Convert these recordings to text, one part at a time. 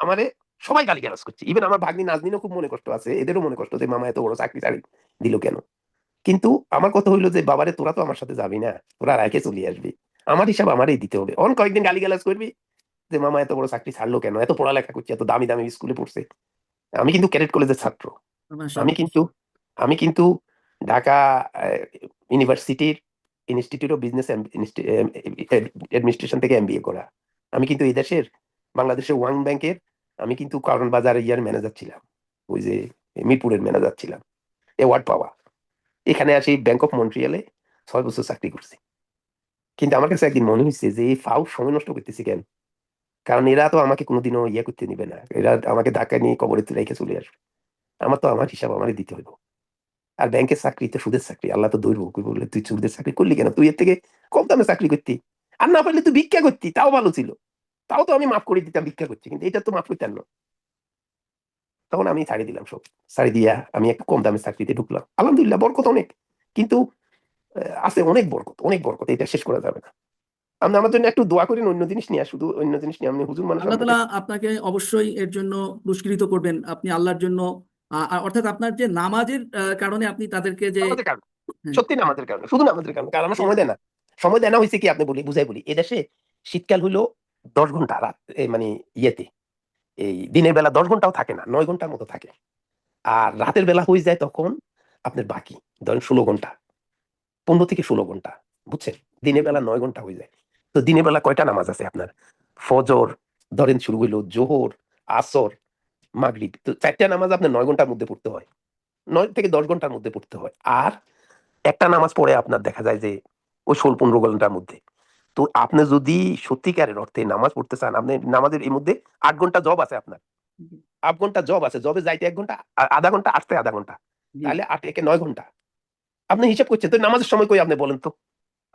আমারে সবাই গালিগালাজ করছে। ইভেন আমার ভাগ্নি নাজনীনও খুব মনে কষ্ট আছে। এদেরও মনে কষ্ট যে মামা এত বড় চাকরি ছাড়ি দিল কেন? কিন্তু আমার কথা হইলো যে বাবারে তোরা তো আমার সাথে যাবি না, তোরা রাইখে চলে আসবি। আমার হিসাব আমারই দিতে হবে। অন কয়েকদিন গালিগালাজ করবি যে মামা এত বড় চাকরি ছাড়লো কেন, এত পড়ালেখা করছে, এত দামি দামি স্কুলে পড়ছে। আমি কিন্তু ক্যাডেট কলেজের ছাত্র। আমি মাশাআল্লাহ। কিন্তু আমি কিন্তু ঢাকা ইউনিভার্সিটির ইনস্টিটিউট অফ বিজনেস অ্যাডমিনিস্ট্রেশন থেকে এমবিএ করা। আমি কিন্তু এই দেশের বাংলাদেশের ওয়ান ব্যাংকের আমি কিন্তু কারণ বাজার ইয়ার ম্যানেজার ছিলাম, ওই যে মিরপুরের ম্যানেজার ছিলাম, অ্যাওয়ার্ড পাওয়া। এখানে আসি ব্যাংক অফ মন্ট্রিয়ালে 6 বছর চাকরি করছি। কিন্তু আমার কাছে একদিন মনে হয়েছে যে এই ফাউ সময় নষ্ট করতেছি কেন? কারণ এরা তো আমাকে কোনোদিনও ইয়ে করতে নিবে না, এরা আমাকে ধাক্কা নিয়ে কবরে রেখে চলে আসবে। আমার তো আমার হিসাব আমারই দিতে হইব। আর ব্যাংকের চাকরি তো সুদের চাকরি, আল্লাহ তো ধরবো, কই বললে তুই সুদের চাকরি করলি কেন, তুই এর থেকে কম দামে চাকরি করতি, আর না পারলে তুই ভিক্ষা করতি, তাও ভালো ছিল। তাও তো আমি মাফ করে দিতাম, ভিক্ষা করছি, কিন্তু এটা তো মাফ করতেন না। তখন আমি ছাড়ি দিলাম সব, ছাড়ি দিয়া আমি একটু কম দামে চাকরিতে ঢুকলাম। আলহামদুলিল্লাহ বরকত অনেক, কিন্তু আছে অনেক বরকত, অনেক বরকত, এটা শেষ করা যাবে না। আপনি আমার জন্য একটু দোয়া করেন, অন্য জিনিস নিয়ে, শুধু অন্য জিনিস নিয়ে, আপনি হুজুর মানুষ আল্লাহ আপনাকে। তাআলা আপনাকে অবশ্যই এর জন্য পুরস্কৃত করবেন। আপনি আল্লাহর জন্য অর্থাৎ আপনার যে নামাজের কারণে আপনি তাদেরকে যে আমাদের কারণে, হ্যাঁ, সত্যি না আমাদের কারণে, শুধু না আমাদের কারণে, কারণ আমার সময় দেয় না। সময় দেয় না হয়েছে কি, আপনি বলি বুঝাই বলি, এদেশে শীতকাল হইলো 10 ঘন্টা রাত, মানে ইয়েতে এই দিনের বেলা 10 ঘন্টাও থাকে না, 9 ঘন্টার মতো থাকে। আর রাতের বেলা হয়ে যায় তখন আপনার বাকি ধরেন 16 ঘন্টা, 15 থেকে 16 ঘন্টা, বুঝছেন? দিনের বেলা 9 ঘন্টা হয়ে যায়। তো দিনের বেলা কয়টা নামাজ আছে আপনার? ফজর ধরেন শুরু হইলো, জোহর, আসর, মাগরিব, তো 4টা নামাজ আপনার 9 ঘন্টার মধ্যে পড়তে হয়, 9 থেকে 10 ঘন্টার মধ্যে পড়তে হয়। আর একটা নামাজ পড়ে আপনার দেখা যায় যে ওই 16-15 ঘন্টার মধ্যে। তো আপনি যদি সত্যিকারের অর্থে নামাজ পড়তে চান, আপনি নামাজের এই মধ্যে 8 ঘন্টা জব আছে আপনার, 8 ঘন্টা জব আছে, জবে যাইতে 1 ঘন্টা, আধা ঘন্টা, আসতে আধা ঘন্টা, জি, তাহলে 8 একে 9 ঘন্টা। আপনি হিসাব করছেন তো নামাজের সময় কই, আপনি বলেন তো,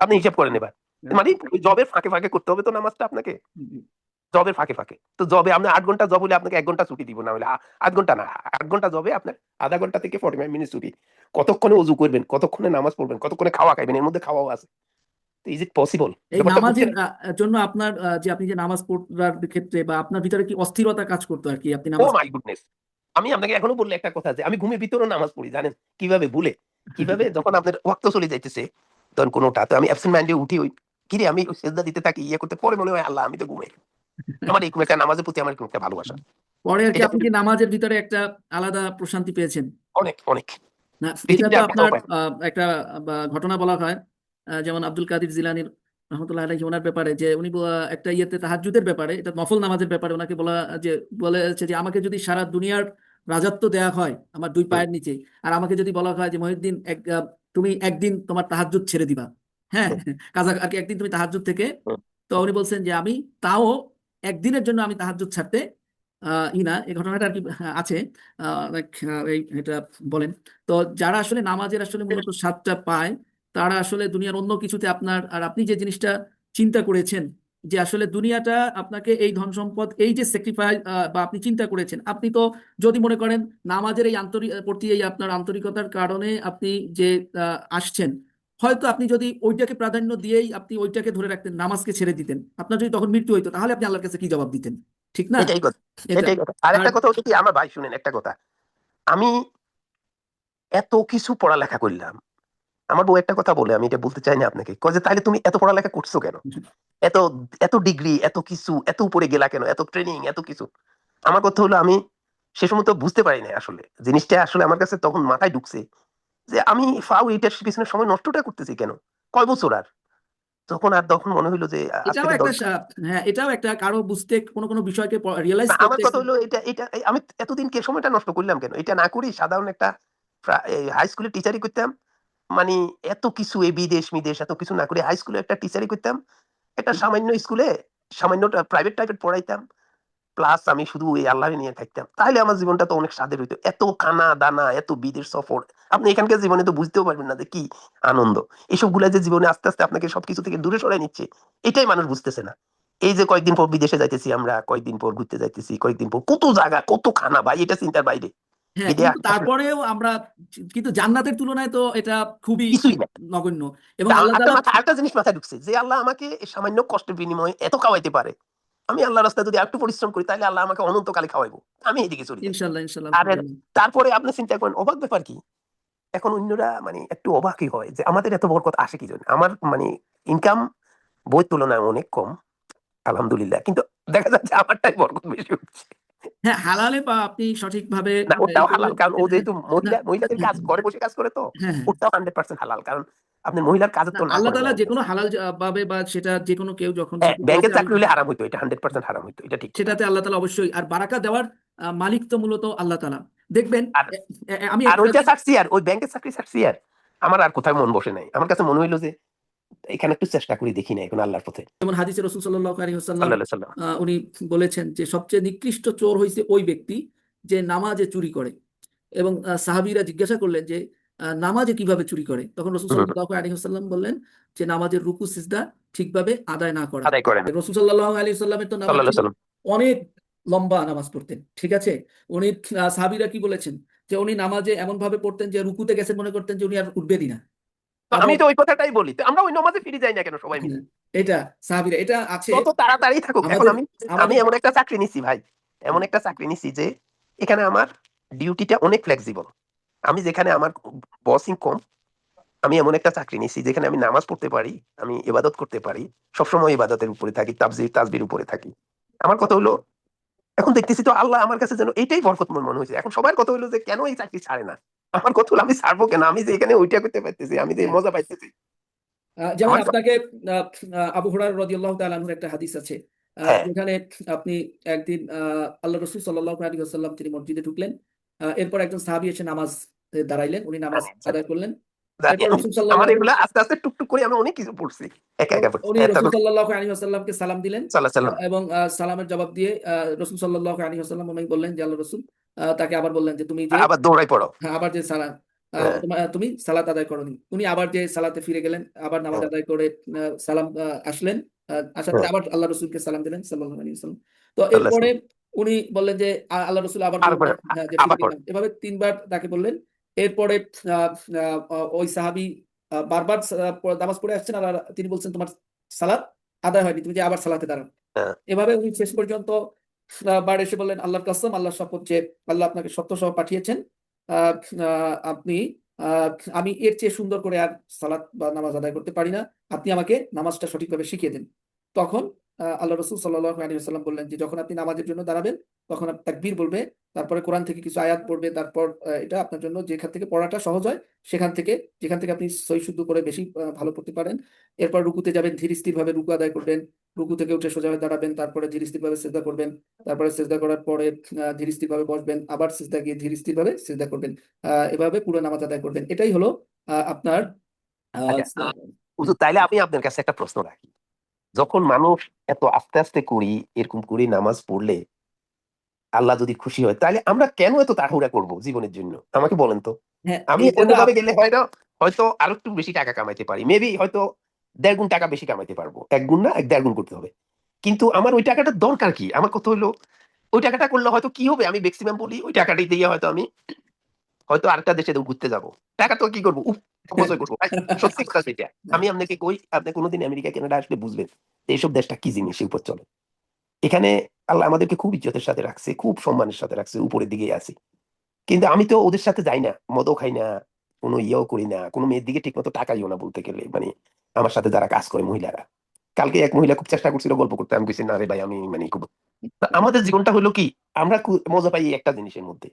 আপনি হিসাব করেন এবার। মানে জবের ফাঁকে ফাঁকে করতে হবে তো নামাজটা আপনাকে, জি। জবের ফাঁকে ফাঁকে। তো জবে আপনি 8 ঘন্টা জব হলে আপনাকে 1 ঘন্টা ছুটি দিব, না হলে 8 ঘন্টা না, 8 ঘন্টা জবে আপনার আধা ঘন্টা থেকে 45 মিনিট ছুটি। কতক্ষণে অজু করবেন, কতক্ষণে নামাজ পড়বেন, কতক্ষণে খাওয়া খাইবেন, এর মধ্যে খাওয়াও আছে। Is it possible? এই ব্যাপারটা নামাজের বুঝছেন? জন্য আপনার যে আপনি যে নামাজ পড়ার ক্ষেত্রে বা আপনার ভিতরে কি অস্থিরতা কাজ করতো আর কি আপনি ও নামাজ মাই গুডনেস! আমি আপনাকে এখনো বললে একটা কথা, যে আমি ঘুমের ভিতরেও নামাজ পড়ি, জানেন কিভাবে? ভুলে। কিভাবে? যখন আপনার ওয়াক্ত চলে যাইতেছে, তখন কোনটা তো আমি অ্যাবসেন্ট মাইন্ডে উঠি, ওই কিরে আমি ওই সেজদা দিতে থাকি, ইয়ে করতে, পরে মনে হয় আল্লাহ আমি তো ঘুমাই। আমার এরকম একটা নামাজের প্রতি আমার এরকম একটা ভালোবাসা। পরে আর কি এটা আপনি কিন্তু কি নামাজের ভিতরে একটা আলাদা প্রশান্তি পেয়েছেন? অনেক, অনেক। না, এটা পৃথিবীতে তো আর কোথাও আপনার পাই না। একটা ঘটনা বলা হয়, যেমন আব্দুল কাদির জিলানীর রহমতুল্লাহ আলাইহি ওনার ব্যাপারে, যে উনি একটা ইয়েতে তাহাজ্জুদের ব্যাপারে, এটা নফল নামাজের ব্যাপারে ওনাকে বলা, যে বলেছে যে আমাকে যদি সারা দুনিয়ার রাজত্ব দেয়া হয় আমার দুই হুম, পায়ের নিচে, আর আমাকে যদি বলা হয় যে মহিউদ্দিন তুমি একদিন তোমার তাহাজ্জুদ ছেড়ে দিবা, হ্যাঁ, হুম, কাজা আর কি একদিন তুমি তাহাজ্জুদ থেকে, হুম। তো উনি বলছেন যে আমি তাও একদিনের জন্য আমি তাহাজ্জুদ ছাড়তে না, এই ঘটনাটা আর কি আছে। অনেক এই এটা বলেন। তো যারা আসলে নামাজের আসলে মূলত স্বাদটা পায়, তারা আসলে দুনিয়ার অন্য কিছুতে আপনার, আর আপনি যে জিনিসটা চিন্তা করেছেন যে আসলে দুনিয়াটা আপনাকে এই ধন সম্পদ, এই যে স্যাক্রিফাইস বা আপনি চিন্তা করেছেন, আপনি তো যদি মনে করেন নামাজের এই আন্তরিক প্রতি এই আপনার আন্তরিকতার কারণে আপনি যে আসছেন, হয়তো আপনি যদি ওইটাকে প্রাধান্য দিয়েই আপনি ওইটাকে ধরে রাখতেন, নামাজকে ছেড়ে দিতেন, আপনার যদি তখন মৃত্যু হইতো, তাহলে আপনি আল্লাহর কাছে কি জবাব দিতেন? ঠিক না? এটাই কথা, এটা এটাই কথা। আর আর একটা কথা হচ্ছে কি, আমার ভাই শুনেন একটা কথা, আমি এত কিছু পড়ালেখা করলাম। আমার বউ একটা কথা বলে, আমি এটা বলতে চাই না আপনাকে, কয় যে তাহলে তুমি এত পড়ালেখা করছো কেন, এত এত ডিগ্রি, এত কিছু, এত উপরে গেলা কেন, এত ট্রেনিং, এত কিছু। আমার কথা হলো, আমি সে সময় তো বুঝতে পারি না আসলে জিনিসটা, আসলে আমার কাছে তখন মাথায় ঢুকছে যে আমি ফাউ এইটার পিছনে সময় নষ্টটা করতেছি কেন, কয় বছর আর। তখন মনে হইলো যে আজ এটাও থেকে একটা 10। হ্যাঁ, এটাও একটা কারো বুঝতে, কোনো কোনো বিষয়কে রিয়েলাইজ না, আমার করতে কথা হলো এটা, আমি এতদিন কে সময়টা নষ্ট করলাম কেন, এটা না করি সাধারণ একটা হাই স্কুলের টিচারই করতাম। মানে এত কিছু, এই বিদেশ মিদেশ এত কিছু না করে হাই স্কুলে একটা টিচারই করতাম, একটা সামান্য স্কুলে সামান্য প্রাইভেট টাইভেট পড়াইতাম, প্লাস আমি শুধু এই আল্লাহ নিয়ে থাকতাম, তাহলে আমার জীবনটা তো অনেক স্বাদের হইতো। এত খানা দানা, এত বিদেশ সফর, আপনি এখানকার জীবনে তো বুঝতেও পারবেন না যে কি আনন্দ। এসব গুলা যে জীবনে আস্তে আস্তে আপনাকে সবকিছু থেকে দূরে সরাই নিচ্ছে, এটাই মানুষ বুঝতেছে না। এই যে কয়েকদিন পর বিদেশে যাইতেছি আমরা, কয়েকদিন পর ঘুরতে যাইতেছি, কয়েকদিন পর কত জায়গা, কত খানা, ভাই এটা চিন্তার বাইরে। হ্যাঁ, এটা কিন্তু আসলে তারপরেও আমরা, কিন্তু জান্নাতের তুলনায় তো এটা খুবই কিছুই না। নগণ্য। এবং আল্লাহ আপনার তাআলা মাথায় আরেকটা জিনিস মাথায় ঢুকছে, যে আল্লাহ আমাকে এই সামান্য কষ্টের বিনিময়ে এত খাওয়াইতে পারে, আমি আল্লাহ রাস্তায় যদি একটু পরিশ্রম করি তাহলে আল্লাহ আমাকে অনন্তকালে খাওয়াইবো, আমি এইদিকে চলে যাই। ইনশাল্লাহ ইনশাল্লাহ আর আলহামদুলিল্লাহ। তারপরে আপনি চিন্তা করেন অবাক ব্যাপার কি, এখন অন্যরা মানে একটু অবাকই হয় যে আমাদের এত বরকত আসে কি জন্য। আমার মানে ইনকাম বইয়ের তুলনায় অনেক কম আলহামদুলিল্লাহ, কিন্তু দেখা যাচ্ছে আমারটাই বরকত বেশি হচ্ছে। হ্যাঁ, হালালে বা আপনি সঠিকভাবে না ই ওটাও করলে, হালাল, কারণ ও হ্যাঁ, যেহেতু না, মহিলাদের হ্যাঁ কাজ ঘরে বসে কাজ করে তো হ্যাঁ হ্যাঁ, ওটাও 100% হালাল, কারণ আপনি মহিলার কাজের না তো না আল্লাহ করে তাআলা নেন। যে কোনো হালাল ভাবে বা সেটা যে কোনো কেউ যখন হ্যাঁ যেটা করেছে ব্যাংকের আল্লাহ চাকরি হলে হারাম হইতো, এটা 100% হারাম হইতো, এটা ঠিক কথা। সেটাতে আল্লাহ তাআলা অবশ্যই, আর বারাকা দেওয়ার মালিক তো মূলত আল্লাহ তাআলা। দেখবেন আর আমি আর একটা ওইটা ছাড়ছি, আর ওই ব্যাংকের চাকরি ছাড়ছি, আর আমার আর কোথায় মন বসে নাই। আমার কাছে মনে হইলো যে এখানে একটু চেষ্টা করি, দেখি না এখন আল্লাহর পথে। যেমন হাদিসে রাসূল সাল্লাল্লাহু আলাইহি ওয়াসাল্লাম সাল্লাল্লাহু আলাইহি সাল্লাম। উনি বলেছেন যে সবচেয়ে নিকৃষ্ট চোর হইছে ওই ব্যক্তি যে নামাজে চুরি করে। এবং সাহাবীরা জিজ্ঞাসা করলেন যে নামাজে কিভাবে চুরি করে, তখন রাসূল হুম, সাল্লাল্লাহু আলাইহি ওয়াসাল্লাম বললেন যে নামাজের রুকু সিজদা ঠিকভাবে আদায় না করা। আদায় করে না। রাসূল সাল্লাল্লাহু আলাইহি ওয়াসাল্লামের তো নামাজ সাল্লাল্লাহু আলাইহি ছিল সাল্লাম। অনেক লম্বা নামাজ পড়তেন, ঠিক আছে। উনি সাহাবীরা কি বলেছেন যে উনি নামাজে এমন ভাবে পড়তেন যে রুকুতে গেছেন মনে করতেন যে উনি আর উঠবেনই না। তো আমি আবার তো ওই কথাটাই বলি, তো আমরা ওই নামাজে ফিরে যাই না কেন সবাই মিলে? এটা সাহাবীরা এটা আছে যত তাড়াতাড়ি থাকুক। এখন আমাদের আমি আমি আমাদের এমন একটা চাকরি নিছি ভাই, এমন একটা চাকরি নিছি যে এখানে আমার ডিউটিটা অনেক ফ্লেক্সিবল। আমি যেখানে আমার বসিং কম, আমি এমন একটা চাকরি নিছি যেখানে আমি নামাজ পড়তে পারি, আমি ইবাদত করতে পারি, সবসময় ইবাদতের উপরে থাকি, তাসবির উপরে থাকি। আমার কথা হলো এখন দেখতেছি তো আল্লাহ আমার কাছে যেন এইটাই বরকতময় মনে হয়েছে। এখন সবার কথা হলো যে কেন এই চাকরি ছাড়ে না। আমার কথা হলো আমি ছাড়বো কেন, আমি যে এখানে ওইটা করতে পারতেছি, আমি যে হ্যাঁ, মজা পাইতেছি। যেমন আমার আপনাকে আহ, আবু হুরায়রা রাদিয়াল্লাহু তাআলা আনহুর একটা হাদিস আছে হ্যাঁ যেখানে আপনি একদিন আল্লাহ রাসূল সাল্লাল্লাহু আলাইহি ওয়াসাল্লাম তিনি মসজিদে ঢুকলেন। এরপর একজন সাহাবী এসে নামাজ দাঁড়াইলেন, উনি নামাজ জানি জানি আদায় করলেন। জানি এরপর আমি। রাসূল সাল্লাল্লাহু আমার আলাইহি এগুলা আস্তে আস্তে টুকটুক করে আমি অনেক কিছু পড়ছি, একা একা পড়ছি। উনি হ্যাঁ রাসূল তারপর সাল্লাল্লাহু আলাইহি ওয়াসাল্লামকে সালাম দিলেন। সাল্লাহ সাল্লাম। এবং সালামের জবাব দিয়ে রাসূল সাল্লাল্লাহু আলাইহি ওয়াসাল্লাম উনি বললেন যে আল্লাহ রাসূল তাকে আবার বললেন যে তুমি যে আবার দৌড়াই পড়ো। হ্যাঁ, আবার যে সালাত হ্যাঁ তুমি সালাত আদায় করনি। উনি আবার যে সালাতে ফিরে গেলেন, আবার নামাজ হ্যাঁ আদায় করে সালাম আসলেন, আসার পরে হ্যাঁ আবার আল্লাহ রসুলকে সালাম দিলেন সাল্লাল্লাহু আলাইহি ওয়াসাল্লাম। তো সাল্লাহ এরপরে সাল্লাম। উনি বললেন যে আল্লাহ রসুল আবার আর বললেন যে হ্যাঁ, যে ফিরে আবার পড়ো। গেলাম, এভাবে তিনবার তাকে বললেন। এরপরে আহ, ওই সাহাবী বারবার নামাজ পড়ে আসছেন, আর তিনি বলছেন তোমার সালাত আদায় হয়নি, তুমি যে আবার সালাতে দাঁড়াও। হ্যাঁ এভাবে উনি শেষ পর্যন্ত বার এসে বললেন আল্লাহর কসম, আল্লাহর শপথ যে আল্লাহ আপনাকে সত্য সহ পাঠিয়েছেন। আহ, আপনি আহ, আমি এর চেয়ে সুন্দর করে আর সালাত বা নামাজ আদায় করতে পারি না, আপনি আমাকে নামাজটা সঠিকভাবে শিখিয়ে দিন। তখন আল্লাহ রসুল সাল্লাল্লাহু আলাইহি ওয়াসাল্লাম বললেন যে যখন আপনি নামাজের জন্য দাঁড়াবেন তখন আপনি তাকবীর বলবে, তারপরে কোরআন থেকে কিছু আয়াত পড়বে, তারপর এটা আপনার জন্য যেখান থেকে পড়াটা সহজ হয় সেখান থেকে, যেখান থেকে আপনি সহি শুদ্ধ করে বেশি ভালো পড়তে পারেন। এরপর রুকুতে যাবেন, ধীর স্থির ভাবে রুকু আদায় করবেন, রুকু থেকে উঠে সোজা হয়ে দাঁড়াবেন, তারপরে ধীর স্থির ভাবে সিজদা করবেন, তারপরে সিজদা করার পরে ধীর স্থির ভাবে বসবেন, আবার সিজদা গিয়ে ধীর স্থির ভাবে সিজদা করবেন। এভাবে পুরো নামাজ আদায় করবেন। এটাই হলো আপনার আহ, আচ্ছা হুজুর, তাইলে আমি আপনার কাছে একটা প্রশ্ন রাখি। যখন মানুষ এত আস্তে আস্তে করি, এরকম করে নামাজ পড়লে আল্লাহ যদি খুশি হয়, তাহলে আমরা কেন এত তাড়াহুড়া করব জীবনের জন্য আমাকে বলেন তো। হ্যাঁ, আমি এইটা তো অন্যভাবে গেলে হয়তো হয়তো আরো একটু বেশি টাকা কামাইতে পারি, মেবি হয়তো 1.5 গুণ টাকা বেশি কামাইতে পারবো, 1 গুণ না 1.5 গুণ করতে হবে। কিন্তু আমার ওই টাকাটার দরকার কি? আমার কথা হলো ওই টাকাটা করলে হয়তো কি হবে, আমি ম্যাক্সিমাম বলি ওই টাকাটাই দিয়ে হয়তো আমি হয়তো আরেকটা দেশে ঘুরতে যাবো। টাকা তো কি করবো, অপচয় করবো ভাই। সত্যি কথা সেটা। আমি আপনাকে কই, আপনি কোনোদিন আমেরিকা কানাডা আসলে বুঝবেন যে এইসব দেশটা কি জিনিস উপর চলে। এখানে আল্লাহ আমাদেরকে খুব ইজ্জতের সাথে রাখছে, খুব সম্মানের সাথে রাখছে, উপরের দিকে আছি। কিন্তু আমি তো ওদের সাথে যাই না, মদও খাই না, কোনো ইয়েও করি না, কোনো মেয়ের দিকে ঠিক মতো তাকাইও না বলতে গেলে, মানে আমার সাথে যারা কাজ করে মহিলারা। কালকে এক মহিলা খুব চেষ্টা করছিল গল্প করতে, আমি বলছি না রে ভাই, আমি মানে খুব। তা আমাদের জীবনটা হলো কি, আমরা মজা পাই এই একটা জিনিসের মধ্যে।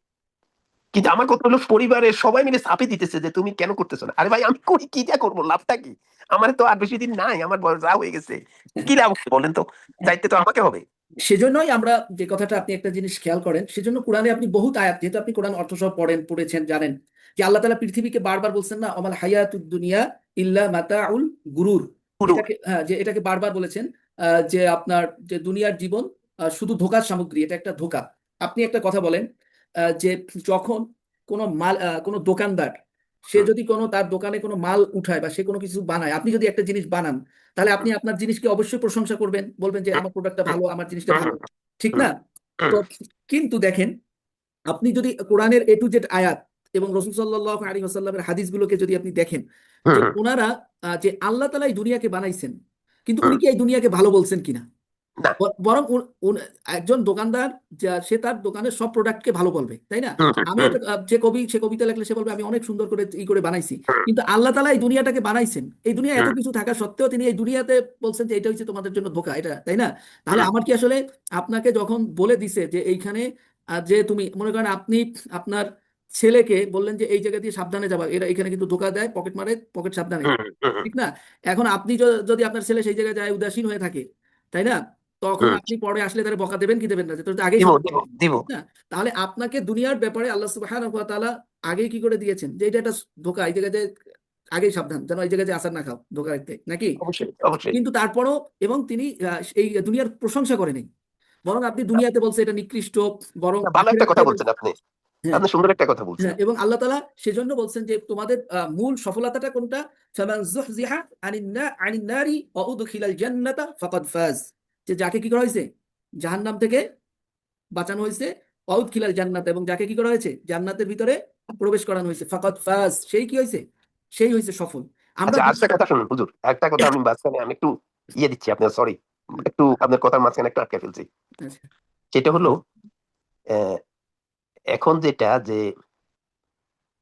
কিন্তু আমার কথা হলো পরিবারের সবাই মিলে চাপে দিতেছে যে তুমি কেন করতেছো না। আরে ভাই আমি করি, কিটা করবো, লাভটা কি? আমার তো আর বেশি দিন নাই, আমার বয়স যা হয়ে গেছে, কি লাভ হবে বলেন তো? যাইতে তো আমাকে হবে। সেজন্যই আমরা যে কথাটা আপনি একটা জিনিস খেয়াল করেন, সেজন্য কোরআনে আপনি বহুত আয়াত, যেহেতু আপনি কোরআন অর্থ সহ পড়েছেন জানেন যে আল্লাহ তাআলা পৃথিবীকে বারবার বলছেন না আমাল হায়াতুদ দুনিয়া ইল্লা মাতাউল গুরুর। পুরো। এটাকে হ্যাঁ, যে এটাকে বারবার বলেছেন যে আপনার যে দুনিয়ার জীবন শুধু ধোঁকার সামগ্রী, এটা একটা ধোঁকা। আপনি একটা কথা বলেন যে যখন কোনো মাল কোনো দোকানদার সে হুম, যদি কোনো তার দোকানে কোনো মাল উঠায় বা সে কোনো কিছু বানায়, আপনি যদি একটা জিনিস বানান তাহলে আপনি হুম, আপনার জিনিসকে অবশ্যই প্রশংসা করবেন, বলবেন যে আমার প্রোডাক্টটা হুম, ভালো, আমার জিনিসটা হুম, ভালো, হুম, ঠিক হুম, না? তো হুম, কিন্তু দেখেন, আপনি যদি কোরআনের A to Z আয়াত এবং রাসূল সাল্লাল্লাহু আলাইহি ওয়াসাল্লামের হাদিসগুলোকে যদি আপনি দেখেন হুম, যে হুম, ওনারা যে আল্লাহ তাআলা এই দুনিয়াকে বানাইছেন, কিন্তু উনি হুম। কি এই দুনিয়াকে ভালো বলছেন কিনা? না। বরং একজন দোকানদার সে তার দোকানের সব প্রোডাক্টকে ভালো বলবে, তাই না? হুম হুম আমি হুম একটা যে কবি, সে কবিতা লিখলে সে বলবে আমি অনেক সুন্দর করে করে বানাইছি। হুম কিন্তু আল্লাহ তাআলা এই দুনিয়াটাকে বানাইছেন, এই দুনিয়া এত হুম কিছু থাকা সত্ত্বেও তিনি এই দুনিয়াতে বলছেন যে এটা হচ্ছে তোমাদের জন্য ধোঁকা, এটা, তাই না? তাহলে হুম আমার কি আসলে আপনাকে যখন বলে দিছে যে এইখানে যে তুমি মনে করেন আপনি আপনার ছেলেকে বললেন যে এই জায়গা দিয়ে সাবধানে যাবা, এরা এখানে কিন্তু ধোঁকা দেয়, পকেট মারে, পকেট সাবধানে, হুম হুম ঠিক না? এখন আপনি যদি আপনার ছেলে সেই জায়গায় যায় উদাসীন হয়ে থাকে, তাই না, তখন হুম। আপনি পরে আসলে তারা বকা দেবেন কি দেবেন না, যে তোর তো আগেই দিব সতর্ক দিব করছি, দিব। ঠিক না? তাহলে আপনাকে দুনিয়ার ব্যাপারে আল্লাহ সুবহানাহু ওয়া তাআলা আগেই কি করে দিয়েছেন যে এটা একটা ধোঁকা, এই জায়গায় যে আগেই সাবধান যেন এই জায়গায় যে আসার না খাও ধোঁকা দিতে, নাকি? অবশ্যই অবশ্যই। কিন্তু তারপরও, এবং তিনি এই দুনিয়ার প্রশংসা করেনি, বরং আপনি দুনিয়াতে বলছে এটা নিকৃষ্ট, বরং না, ভালো একটা আখিরাতে কথা বলছে, বলছেন আপনি। হ্যাঁ, আপনি সুন্দর একটা কথা বলছেন। হ্যাঁ, এবং আল্লাহ তাআলা সেজন্য বলছেন যে তোমাদের মূল সফলতাটা কোনটা? ফামান যুহজিহা আনিন নারি ওয়া উদখিলাল জান্নাতা ফাকাদ ফাজ। যে যাকে কি করা হয়েছে জাহান্নাম থেকে বাঁচানো হয়েছে, ওয়া উদখিলাল জান্নাত, এবং যাকে কি করা হয়েছে জান্নাতের ভিতরে প্রবেশ করানো হয়েছে, ফাকাদ ফাজ, সেই কি হয়েছে, সেই হয়েছে সফল। আমরা আচ্ছা, আরেকটা কথা শুনুন হুজুর, একটা কথা আমি মাঝখানে আমি একটু ইয়ে দিচ্ছি আপনার, সরি, একটু আপনার কথার মাঝখানে একটু আটকে ফেলছি। আচ্ছা, সেটা হলো আহ, এখন যেটা যে,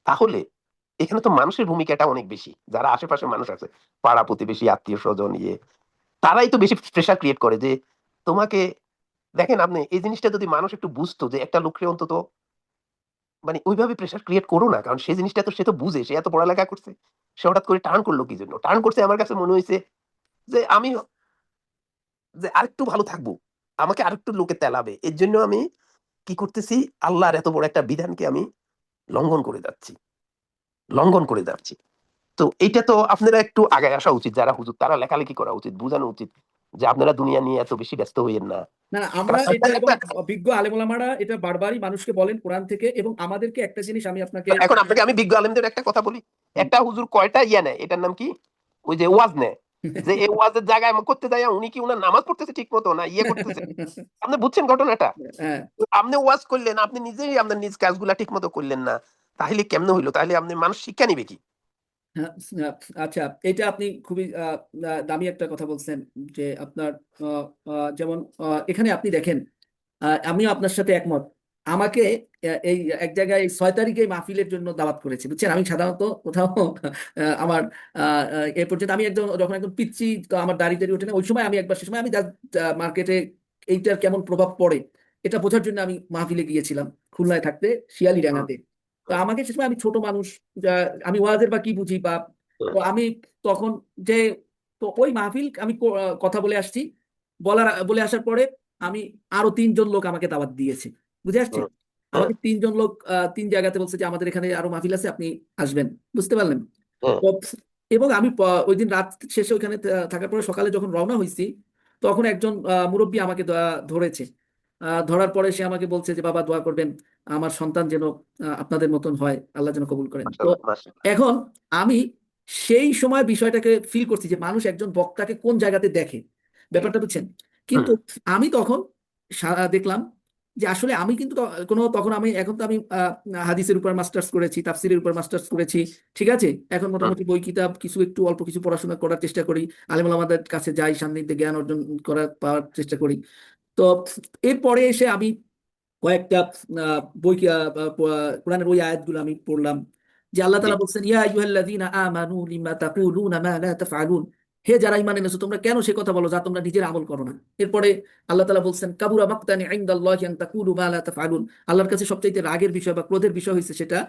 তাহলে এখানে তো মানুষের ভূমিকাটা অনেক বেশি, যারা আশেপাশে মানুষ আছে, পাড়া প্রতিবেশী আত্মীয় স্বজন ইয়ে, তারাই তো বেশি প্রেশার ক্রিয়েট করে যে তোমাকে, দেখেন আপনি এই জিনিসটা যদি মানুষ একটু বুঝতো যে একটা লোককে অন্তত মানে ওইভাবে প্রেশার ক্রিয়েট করো না, কারণ সেই জিনিসটা তো সে তো বুঝে, সে এত পড়ালেখা করছে, সে হঠাৎ করে টার্ন করলো কি জন্য? টার্ন করছে আমার কাছে মনে হয়েছে যে আমি যে আরেকটু ভালো থাকবো, আমাকে আরেকটু লোকে তেলাবে, এর জন্য আমি কি করতেছি, আল্লাহর এত বড় একটা বিধানকে আমি লঙ্ঘন করে যাচ্ছি, লঙ্ঘন করে যাচ্ছি। তো এইটা তো আপনারা একটু আগায় আসা উচিত, যারা হুজুর তারা লেখালেখি করা উচিত, বোঝানো উচিত যে আপনারা দুনিয়া নিয়ে এত বেশি ব্যস্ত হইয়েন না। না না, আমরা কারণ এটা, এবং একটা, বিজ্ঞ আলেমোলামারা এটা বারবারই মানুষকে বলেন কোরআন থেকে, এবং আমাদেরকে একটা জিনিস আমি আপনাকে, এখন আপনাকে আমি বিজ্ঞ আলেমদের একটা কথা বলি, একটা হুজুর কয়টা ইয়া নেয়, এটার নাম কি, ওই যে ওয়াজ নেয়, যে এই ওয়াজের জায়গায় করতে যায় উনি কি উনার নামাজ পড়তেছে ঠিক মতো না ইয়ে করতেছে, আপনি বুঝছেন ঘটনাটা? হ্যাঁ, আপনি ওয়াজ করলেন, আপনি নিজেই আপনার নিজ কাজগুলা ঠিক মতো করলেন না, তাহলে কেমনে হইলো? তাহলে আপনি মানুষ শিক্ষা নিবে কি? হ্যাঁ, আচ্ছা, এটা আপনি খুবই দামি একটা কথা বলছেন, যে আপনার যেমন এখানে আপনি দেখেন, আমিও আপনার সাথে একমত। আমাকে এই এক জায়গায় 6 তারিখে এই মাহফিলের জন্য দাওয়াত করেছে, বুঝছেন? আমি সাধারণত কোথাও আমার এ পর্যন্ত আমি একদম যখন একদম পিচ্ছি, তো আমার দাড়ি টাড়ি ওঠে না, ওই সময় আমি একবার, সে সময় আমি মার্কেটে এইটার কেমন প্রভাব পড়ে এটা বোঝার জন্য আমি মাহফিলে গিয়েছিলাম, খুলনায় থাকতে, হুম, শিয়ালিডাঙ্গাতে। তো হুম, আমাকে সে সময়, আমি ছোট মানুষ, আমি ওয়াজের বা কি বুঝি বা, হুম, তো আমি তখন যে, তো ওই মাহফিল আমি কথা বলে আসছি, বলে আসার পরে আমি, আরো 3 জন লোক আমাকে দাওয়াত দিয়েছে, বুঝে আসছে? হুম, হুম, আমাকে 3 জন লোক 3 জায়গাতে বলছে যে আমাদের এখানে আরো মাহফিল আছে, আপনি আসবেন, বুঝতে পারলেন? হুম, তো এবং আমি ওই দিন রাত শেষে ওইখানে থাকার পরে সকালে যখন রওনা হয়েছি, তখন একজন মুরব্বী আমাকে ধরেছে। ধরার পরে সে আমাকে বলছে যে বাবা দোয়া করবেন, আমার সন্তান যেন আপনাদের মতন হয়, আল্লাহ যেন কবুল করেন। তো মাশাআল্লাহ মাশাআল্লাহ। এখন আমি সেই সময় বিষয়টাকে ফিল করছি যে মানুষ একজন বক্তাকে কোন জায়গাতে দেখে, ব্যাপারটা বুঝছেন? হুম, কিন্তু আমি তখন দেখলাম যে আসলে আমি কিন্তু তখন আমি, এখন তো আমি হাদিসের উপর মাস্টার্স করেছি, তাফসিরের উপর মাস্টার্স করেছি, ঠিক আছে? এখন হুম, মোটামুটি বই কিতাব কিছু একটু অল্প কিছু পড়াশোনা করার চেষ্টা করি, আলেম ওলামাদের কাছে যাই, সান্নিধ্যে জ্ঞান অর্জন পাওয়ার চেষ্টা করি। তো এরপরে এসে আমি কয়েকটা বই, কোরআনের ওই আয়াতগুলো আমি পড়লাম, যে আল্লাহ জি, তাআলা বলছেন ইয়া আইয়ুহাল্লাযীনা আমানু লিমা তাকুলুনা মা লা তাফআলুন, হে যারা ঈমান এনেছো তোমরা কেন সে কথা বলো যা তোমরা নিজের আমল করো না। এরপরে আল্লাহ তাআলা বলছেন কাবুরা মাকতানি ইনদাল্লাহি আন তাকুলু মা লা তাফআলুন, আল্লাহর কাছে সবচাইতে রাগের বিষয় বা ক্রোধের বিষয় হয়েছে সেটা,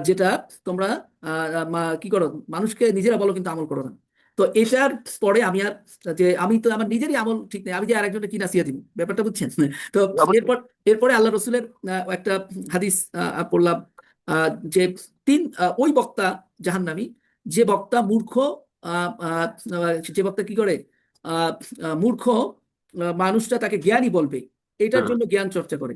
যেটা তোমরা কি করো, মানুষকে নিজেরা বলো কিন্তু আমল করো না। তো এটার পরে আমি আর, যে আমি তো আমার নিজেরই আমল ঠিক নেই, আমি যে আরেকজনকে কি নাসিহত দিব, ব্যাপারটা বুঝছেন? তো অবশ্যই। এরপর এরপরে আল্লাহ রসুলের একটা হাদিস পড়লাম, যে ওই বক্তা জাহান্নামী, যে বক্তা মূর্খ, যে বক্তা কি করে, আহ, মূর্খ মানুষটা তাকে জ্ঞানী বলবে, এটার হুম, জন্য জ্ঞান চর্চা করে।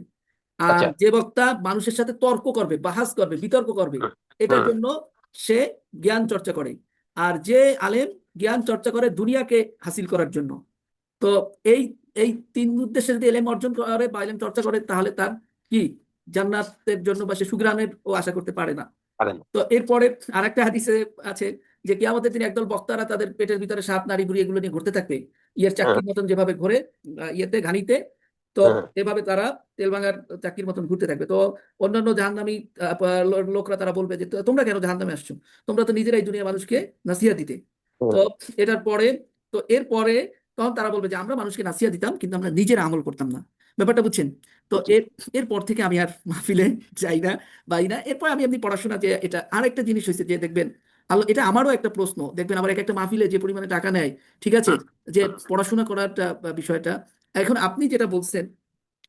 আর আচ্ছা, যে বক্তা মানুষের সাথে তর্ক করবে, বাহাস করবে, বিতর্ক করবে, হুম, এটার হুম, জন্য সে জ্ঞান চর্চা করে। আর যে আলেম জ্ঞান চর্চা করে দুনিয়াকে হাসিল করার জন্য। তো এই এই 3 উদ্দেশ্যে যদি এলেম অর্জন করে বা এলেম চর্চা করে, তাহলে তার কি জান্নাতের জন্য বা সে সুগ্রানের ও আশা করতে পারে না। পারে না। তো এরপরে আরেকটা হাদিসে আছে যে কিয়ামতের দিনে একদল বক্তারা তাদের পেটের ভিতরে সাপ নাড়ি ভুঁড়ি এগুলো নিয়ে ঘুরতে থাকবে, ইয়ের হ্যাঁ, চাকরির মতন যেভাবে ঘোরে, ইয়েতে ঘানিতে। তো হ্যাঁ, এভাবে তারা তেল ভাঙার চাকরির মতন ঘুরতে থাকবে। তো অন্যান্য জাহান্নামী লোকরা তারা বলবে যে তোমরা কেন জাহান্নামে আসছো, তোমরা তো নিজেরাই দুনিয়া মানুষকে নাসিহা দিতে। তো হ্যাঁ, এটার পরে, তো এরপরে তখন তারা বলবে যে আমরা মানুষকে নাসিহা দিতাম কিন্তু আমরা নিজেরা আমল করতাম না। ব্যাপারটা বুঝছেন? তো জি, এরপর থেকে আমি আর মাহফিলে যাই না, বাই না। এরপর আমি এমনি পড়াশোনা, যে এটা আরেকটা জিনিস হয়েছে যে দেখবেন, আল্লাহ, এটা আমারও একটা প্রশ্ন, দেখবেন আবার এক একটা মাহফিলে যে পরিমাণে টাকা নেয়, ঠিক আছে, হুম, যে হুম, পড়াশোনা করারটা বিষয়টা। এখন আপনি যেটা বলছেন,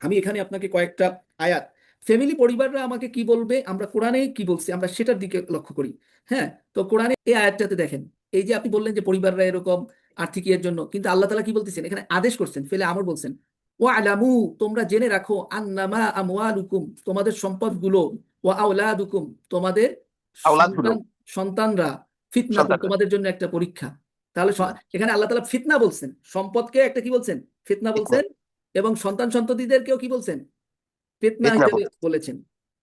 আমি এখানে আপনাকে কয়েকটা আয়াত, ফ্যামিলি পরিবাররা আমাকে কি বলবে, আমরা কোরআনে কি বলছি আমরা সেটার দিকে লক্ষ্য করি। হ্যাঁ, তো কোরআনে এই আয়াতটাতে দেখেন, এই যে আপনি বললেন যে পরিবাররা এরকম আর্থিক ইয়ের জন্য, কিন্তু আল্লাহ তাআলা কি বলতেছেন এখানে, আদেশ করছেন, ফেলে আমর বলছেন, ও আলামু, তোমরা জেনে রাখো, আন্নামা আমওয়ালুকুম, তোমাদের সম্পদগুলো, ও আওলাদুকুম, তোমাদের আওলাদ গুলো, সন্তান, সন্তানরা, ফিতনাতুন, সন্তানরা, তোমাদের জন্য একটা পরীক্ষা। তাহলে হুম, এখানে আল্লাহ তাআলা ফিতনা বলছেন, সম্পদকে একটা কি বলছেন, ফিতনা ফিতনা, বলছেন, এবং সন্তান সন্ততিদেরকেও কি বলছেন, ফিতনা ফিতনা হিসেবে বলছে। বলেছেন।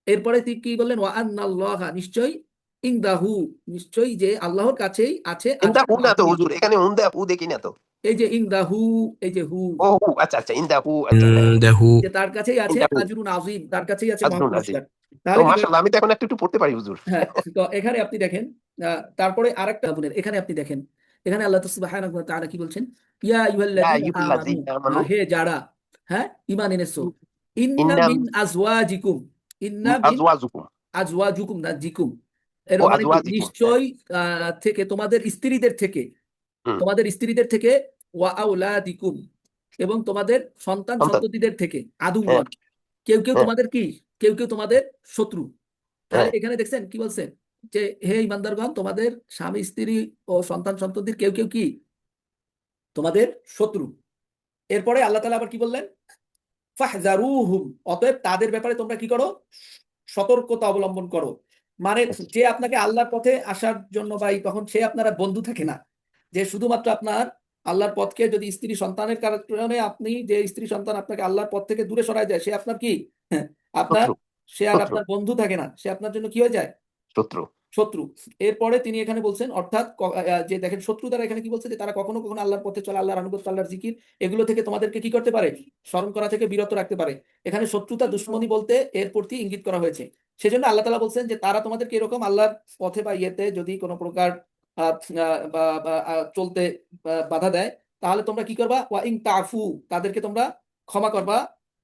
এরপরে তিনি কি বললেন, ওয়া আন্নাল্লাহা, নিশ্চয়ই, ইনদাহু, নিশ্চয়ই যে আল্লাহর কাছেই আছে ইন্দা হু আজরুন না তো আযীম। হুজুর, এখানে উন্দা হু দেখি না তো। এই যে ইনদাহু, এই যে হু, ও হু, আচ্ছা আচ্ছা, ইন্দা হু, আচ্ছা হ্যাঁ, যে তার কাছেই আছে ইন্দা হু, আজরুন আযীম, তার কাছেই আছে মহা আজরুন আজিম। পুরস্কার। তো তাহলে কি মাশাআল্লাহ, আমি তো এখন একটু একটু পড়তে পারি হুজুর। হ্যাঁ, তো এখানে আপনি দেখেন, তারপরে আরেকটা বোনের, এখানে আপনি দেখেন, এখানে আল্লাহ সুবহানাহু ওয়া তাআলা কি বলছেন, ইয়া ইয়া আইয়ুহাল্লাযীনা আমানু, আইয়ুহাল্লাযীনা আমানু, হে যারা, হ্যাঁ, ঈমান এনেছো, ইন্না ইন্নাম, মিন আজওয়াজিকুম, ইন্না মিন আজওয়াজুকুম, আজওয়াজুকুম, না জিকুম, এর ও মানে কি, আজওয়াজিকুম, হ্যাঁ, নিশ্চয়ই থেকে তোমাদের স্ত্রীদের থেকে, হুম, তোমাদের স্ত্রীদের থেকে, ওয়া আউলাদিকুম, এবং তোমাদের সন্তান সন্তান, সন্ততিদের থেকে, হ্যাঁ, আদুওয়ান, কেউ কেউ হ্যাঁ, তোমাদের কি, কেউ কেউ তোমাদের শত্রু। তাহলে হ্যাঁ, এখানে দেখছেন কি বলছে, যে হে ইমানদারগণ, তোমাদের স্বামী স্ত্রী ও সন্তান সন্ততির কেউ কেউ কি তোমাদের শত্রু। এরপরে আল্লাহ তাআলা আবার কি বললেন, ফাহজারুহুম, অতএব তাদের ব্যাপারে তোমরা কি করো, সতর্কতা অবলম্বন করো। মানে আচ্ছা, যে আপনাকে আল্লাহর পথে আসার জন্য, বা তখন সে আপনারা বন্ধু থাকে না, যে শুধুমাত্র আপনার আল্লাহর পথকে, যদি স্ত্রী সন্তানের কারণে আপনি, যে স্ত্রী সন্তান আপনাকে আল্লাহর পথ থেকে দূরে সরায় যায়, সে আপনার কি, আপনার, শত্রু, সে আর শত্রু, আপনার বন্ধু থাকে না, সে আপনার জন্য কি হয়ে যায়, শত্রু, শত্রু। এরপরে তিনি এখানে বলছেন, অর্থাৎ যে দেখেন শত্রু দ্বারা এখানে কি বলছে, যে তারা কখনো কখনো আল্লাহর পথে চলে, আল্লাহর আনুগত্য, আল্লাহর জিকির, এগুলো থেকে তোমাদেরকে কি করতে পারে, স্মরণ করা থেকে বিরত রাখতে পারে। এখানে শত্রুতা, দুশ্মনী বলতে এর প্রতি ইঙ্গিত করা হয়েছে। সেজন্য আল্লাহ তাআলা বলছেন যে তারা তোমাদেরকে এরকম আল্লাহর পথে বা ইয়েতে যদি কোনো প্রকার চলতে বাধা দেয়, তাহলে তোমরা কি করবা, ওয়া ইন তাফু, তাদেরকে তোমরা ক্ষমা করবা,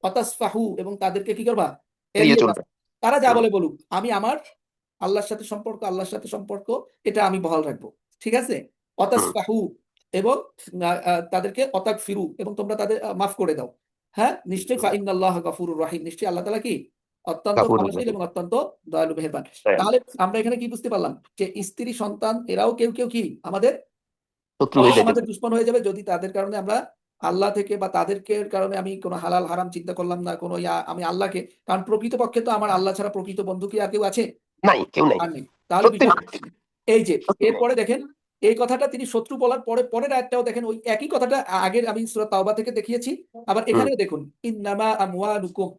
অতাসফাহু, এবং তাদেরকে কি করবা, এড়িয়ে এড়িয়ে চলবে, যাবা। তারা যা হুম, বলে বলুক, আমি আমার আল্লাহর সাথে সম্পর্ক, এটা আমি বহাল রাখবো। ঠিক আছে, হুম, অতাসফাহু, এবং তাদেরকে অতাগফিরু, এবং তোমরা তাদের মাফ করে দাও। হ্যাঁ, নিশ্চয়ই, হুম, ফাইনাল্লাহ গাফুরুর রাহিম, নিশ্চয়ই আল্লাহ তাআলা কি, অত্যন্ত গাফুরুর ক্ষমাশীল রহিম, এবং অত্যন্ত দয়ালু মেহেরবান। হ্যাঁ, তাহলে আমরা এখানে কি বুঝতে পারলাম, যে স্ত্রী সন্তান এরাও কেউ কেউ কি আমাদের শত্রু হয়ে যাইতে আমাদের পারে। দুশ্মন হয়ে যাবে, যদি তাদের কারণে আমরা আল্লাহ থেকে, বা তাদেরকে কারণে আমি কোনো হালাল হারাম চিন্তা করলাম না, কোনো আমি আল্লাহকে, কারণ প্রকৃতপক্ষে তো আমার আল্লাহ ছাড়া প্রকৃত বন্ধু কি আর কেউ আছে, নাই, কেউ নাই, আর নেই। তাহলে সত্যি বিষয়, না, এই যে সত্যি নাই। এরপরে দেখেন, এই কথাটা তিনি শত্রু বলার পরে পরের আয়াতটাও দেখেন, ওই একই কথাটা আগের আমি সূরা তাওবা থেকে দেখিয়েছি, আবার হুম, এখানেও দেখুন, ইন্নামা আমওয়ালুকুম,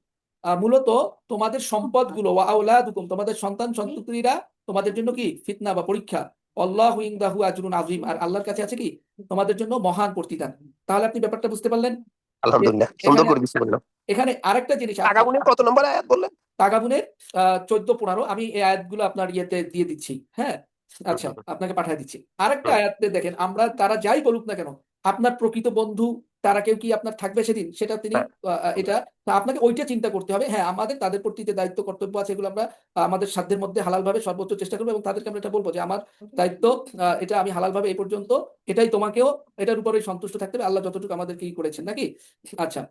মূলত তোমাদের সম্পদগুলো, ওয়া আওলাদুকুম, তোমাদের সন্তান সন্ততিরা তোমাদের জন্য কি ফিতনা বা পরীক্ষা, আল্লাহু ইনদাহু আজরুন আযীম, আর আল্লাহর কাছে আছে কি, তোমাদের জন্য মহান প্রতিদান। তাহলে আপনি ব্যাপারটা বুঝতে পারলেন। এ- আলহামদুলিল্লাহ, সুন্দর এখানে করে বুঝতে পারলাম। এখানে আরেকটা জিনিস, তাগাবুনের কত নম্বর আয়াত বললেন? তাগাবুনের 14-15, আমি এই আয়াতগুলো আপনার ইয়েতে দিয়ে দিচ্ছি। হ্যাঁ, হুম, আচ্ছা, হুম, আপনাকে পাঠিয়ে দিচ্ছি। আরেকটা হুম, আয়াতে দেখেন, আমরা তারা যাই বলুক না কেন, আপনার প্রকৃত বন্ধু তারা কেউ কি আপনার থাকবে সেদিন, সেটা তিনি হ্যাঁ, এটা, তা আপনাকে ওইটা চিন্তা করতে হবে। হ্যাঁ, আমাদের তাদের প্রতি যে দায়িত্ব কর্তব্য আছে, এগুলো আমরা আমাদের সাধ্যের মধ্যে হালাল ভাবে সর্বোচ্চ চেষ্টা করবো, এবং তাদেরকে আমরা এটা বলবো যে আমার দায়িত্ব, এটা আমি হালাল ভাবে এই পর্যন্ত, এটাই তোমাকেও এটার উপরে সন্তুষ্ট থাকতে হবে, আল্লাহ যতটুকু আমাদেরকে ই করেছেন নাকি। আচ্ছা,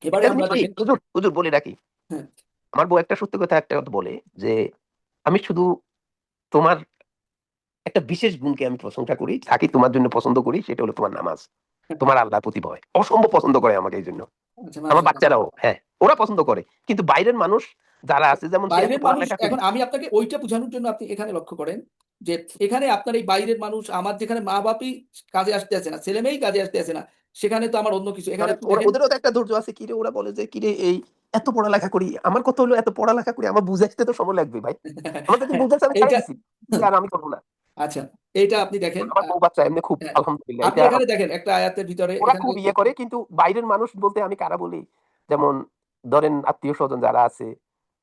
এবারে একটা আমরা জিনিস কি দেখেন, হুজুর, হুজুর বলে রাখি, হ্যাঁ, আমার বউ একটা সত্য কথা একটা কথা বলে যে আমি শুধু তোমার একটা বিশেষ গুণকে আমি প্রশংসা করি, থাকি তোমার জন্য পছন্দ করি, সেটা হলো তোমার নামাজ, তোমার আল্লাহর প্রতি ভয়। অসম্ভব পছন্দ করে আমাকে এই জন্য। আচ্ছা, আমার মাশাআল্লাহ। বাচ্চারাও, হ্যাঁ, ওরা পছন্দ করে। কিন্তু বাইরের মানুষ যারা আছে, যেমন সে এত বাইরের মানুষ, পড়ালেখা করে। এখন আমি আপনাকে ওইটা বোঝানোর জন্য আপনি এখানে লক্ষ্য করেন, যে এখানে আপনার এই বাইরের মানুষ, আমার যেখানে মা বাপই কাজে আসতে আসে না, ছেলে মেয়েই কাজে আসতে আসে না, সেখানে তো আমার অন্য কিছু, এখানে আপনি দেখেন ওদেরও তো একটা ধৈর্য আছে, কিরে ওরা বলে যে কিরে এই এত পড়ালেখা করি, আমার কথা হলো এত পড়ালেখা করি আমার বুঝাইতে তো সময় লাগবে ভাই, আমার তো বুঝাইতে আমি ছাড়াই এইটা দিছি, আর আমি করবো না। আচ্ছা, এইটা আপনি দেখেন আমার বউ বাচ্চা এমনি খুব হ্যাঁ, আলহামদুলিল্লাহ, আপনি এটা এখানে দেখেন একটা আয়াতের ভিতরে ওরা এখানে খুব ইয়ে করে, কিন্তু বাইরের মানুষ বলতে আমি কারা বলি, যেমন ধরেন আত্মীয় স্বজন যারা আছে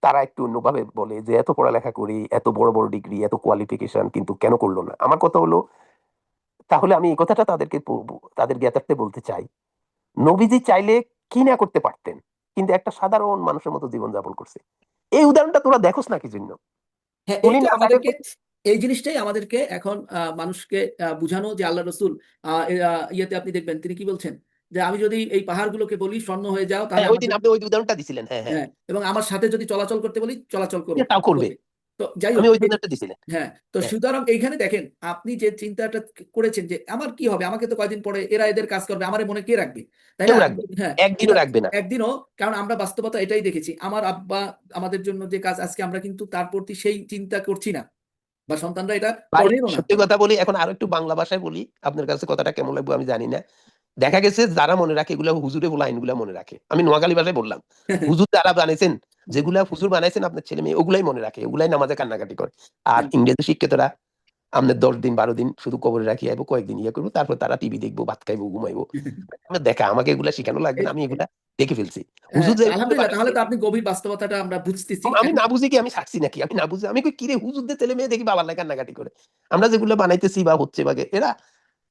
তারা একটু অন্যভাবে বলে যে এত পড়ালেখা করি, এত বড় বড় ডিগ্রি, এত কোয়ালিফিকেশন, কিন্তু কেন করলো না। আমার কথা হলো, তাহলে আমি এই কথাটা তাদেরকে তাদের জ্ঞাতার্থে বলতে চাই, নবীজি চাইলে কি না করতে পারতেন, কিন্তু একটা সাধারণ মানুষের মতো জীবনযাপন করছে। এই উদাহরণটা তোরা দেখোস না কি জন্য? হ্যাঁ, উনি এইটা না থাকার আমাদেরকে, এই জিনিসটাই আমাদেরকে এখন মানুষকে বুঝানো যে আল্লাহ রসুল ইয়েতে আপনি দেখবেন তিনি কি বলছেন, যে আমি যদি এই পাহাড়গুলোকে বলি স্বর্ণ হয়ে যাও তাহলে হ্যাঁ, ওই আমার দিন জন্য, আপনি ওই উদাহরণটা দিছিলেন, হ্যাঁ হ্যাঁ, হ্যাঁ, এবং আমার সাথে যদি চলাচল করতে বলি চলাচল করো, তাও করবে। করবে। তো যাই আমি হোক ওই উদাহরণটা দিছিলেন। হ্যাঁ, তো হ্যাঁ, সুতরাং এইখানে দেখেন আপনি যে চিন্তাটা করেছেন যে আমার কি হবে, আমাকে তো কয়দিন পরে এরা এদের কাজ করবে, আমার মনে কে রাখবে, তাই কেউ না? রাখবে না, হ্যাঁ, একদিনও এটা রাখবে না। একদিনও, কারণ আমরা বাস্তবতা এটাই দেখেছি, আমার আব্বা আমাদের জন্য যে কাজ আজকে আমরা কিন্তু তার প্রতি সেই চিন্তা করছি না, বা সন্তানরা এটা ভাই করেনও না। সত্যি কথা বলি, এখন আরো একটু বাংলা ভাষায় বলি, আপনার কাছে কথাটা কেমন লাগবে আমি জানি না। দেখা গেছে যারা মনে রাখে এগুলা হুজুরে বলা আইনগুলা মনে রাখে, আমি নোয়াখালী ভাষায় বললাম, হুজুর যারা বানাইছেন, যেগুলা হুজুর বানাইছেন আপনার ছেলে মেয়ে ওগুলাই মনে রাখে, ওগুলাই নামাজে কান্নাকাটি করে। আর হ্যাঁ, ইংরেজি শিক্ষিতরা আমরা 10 দিন 12 দিন শুধু কবরে রাখি আইবো, কয়েকদিন ইয়ে করবো, তারপর তারা টিভি দেখবো, ভাত খাইবো, ঘুমাইবো। আমার দেখা, আমাকে এগুলা শিখানো লাগবে না, আমি এগুলা দেখে ফেলছি। হ্যাঁ, হুজুর যে আলহামদুলিল্লাহ, তাহলে বানাইছে, তো আপনি গভীর বাস্তবতাটা আমরা বুঝতেছি আমি এখন। না বুঝে কি আমি সারছি নাকি, আমি না বুঝে আমি কই কিরে হুজুরদের ছেলে মেয়ে দেখি বাবার লাগে কান্নাকাটি করে। আমরা যেগুলো বানাইতেছি বা হচ্ছে বাগে, এরা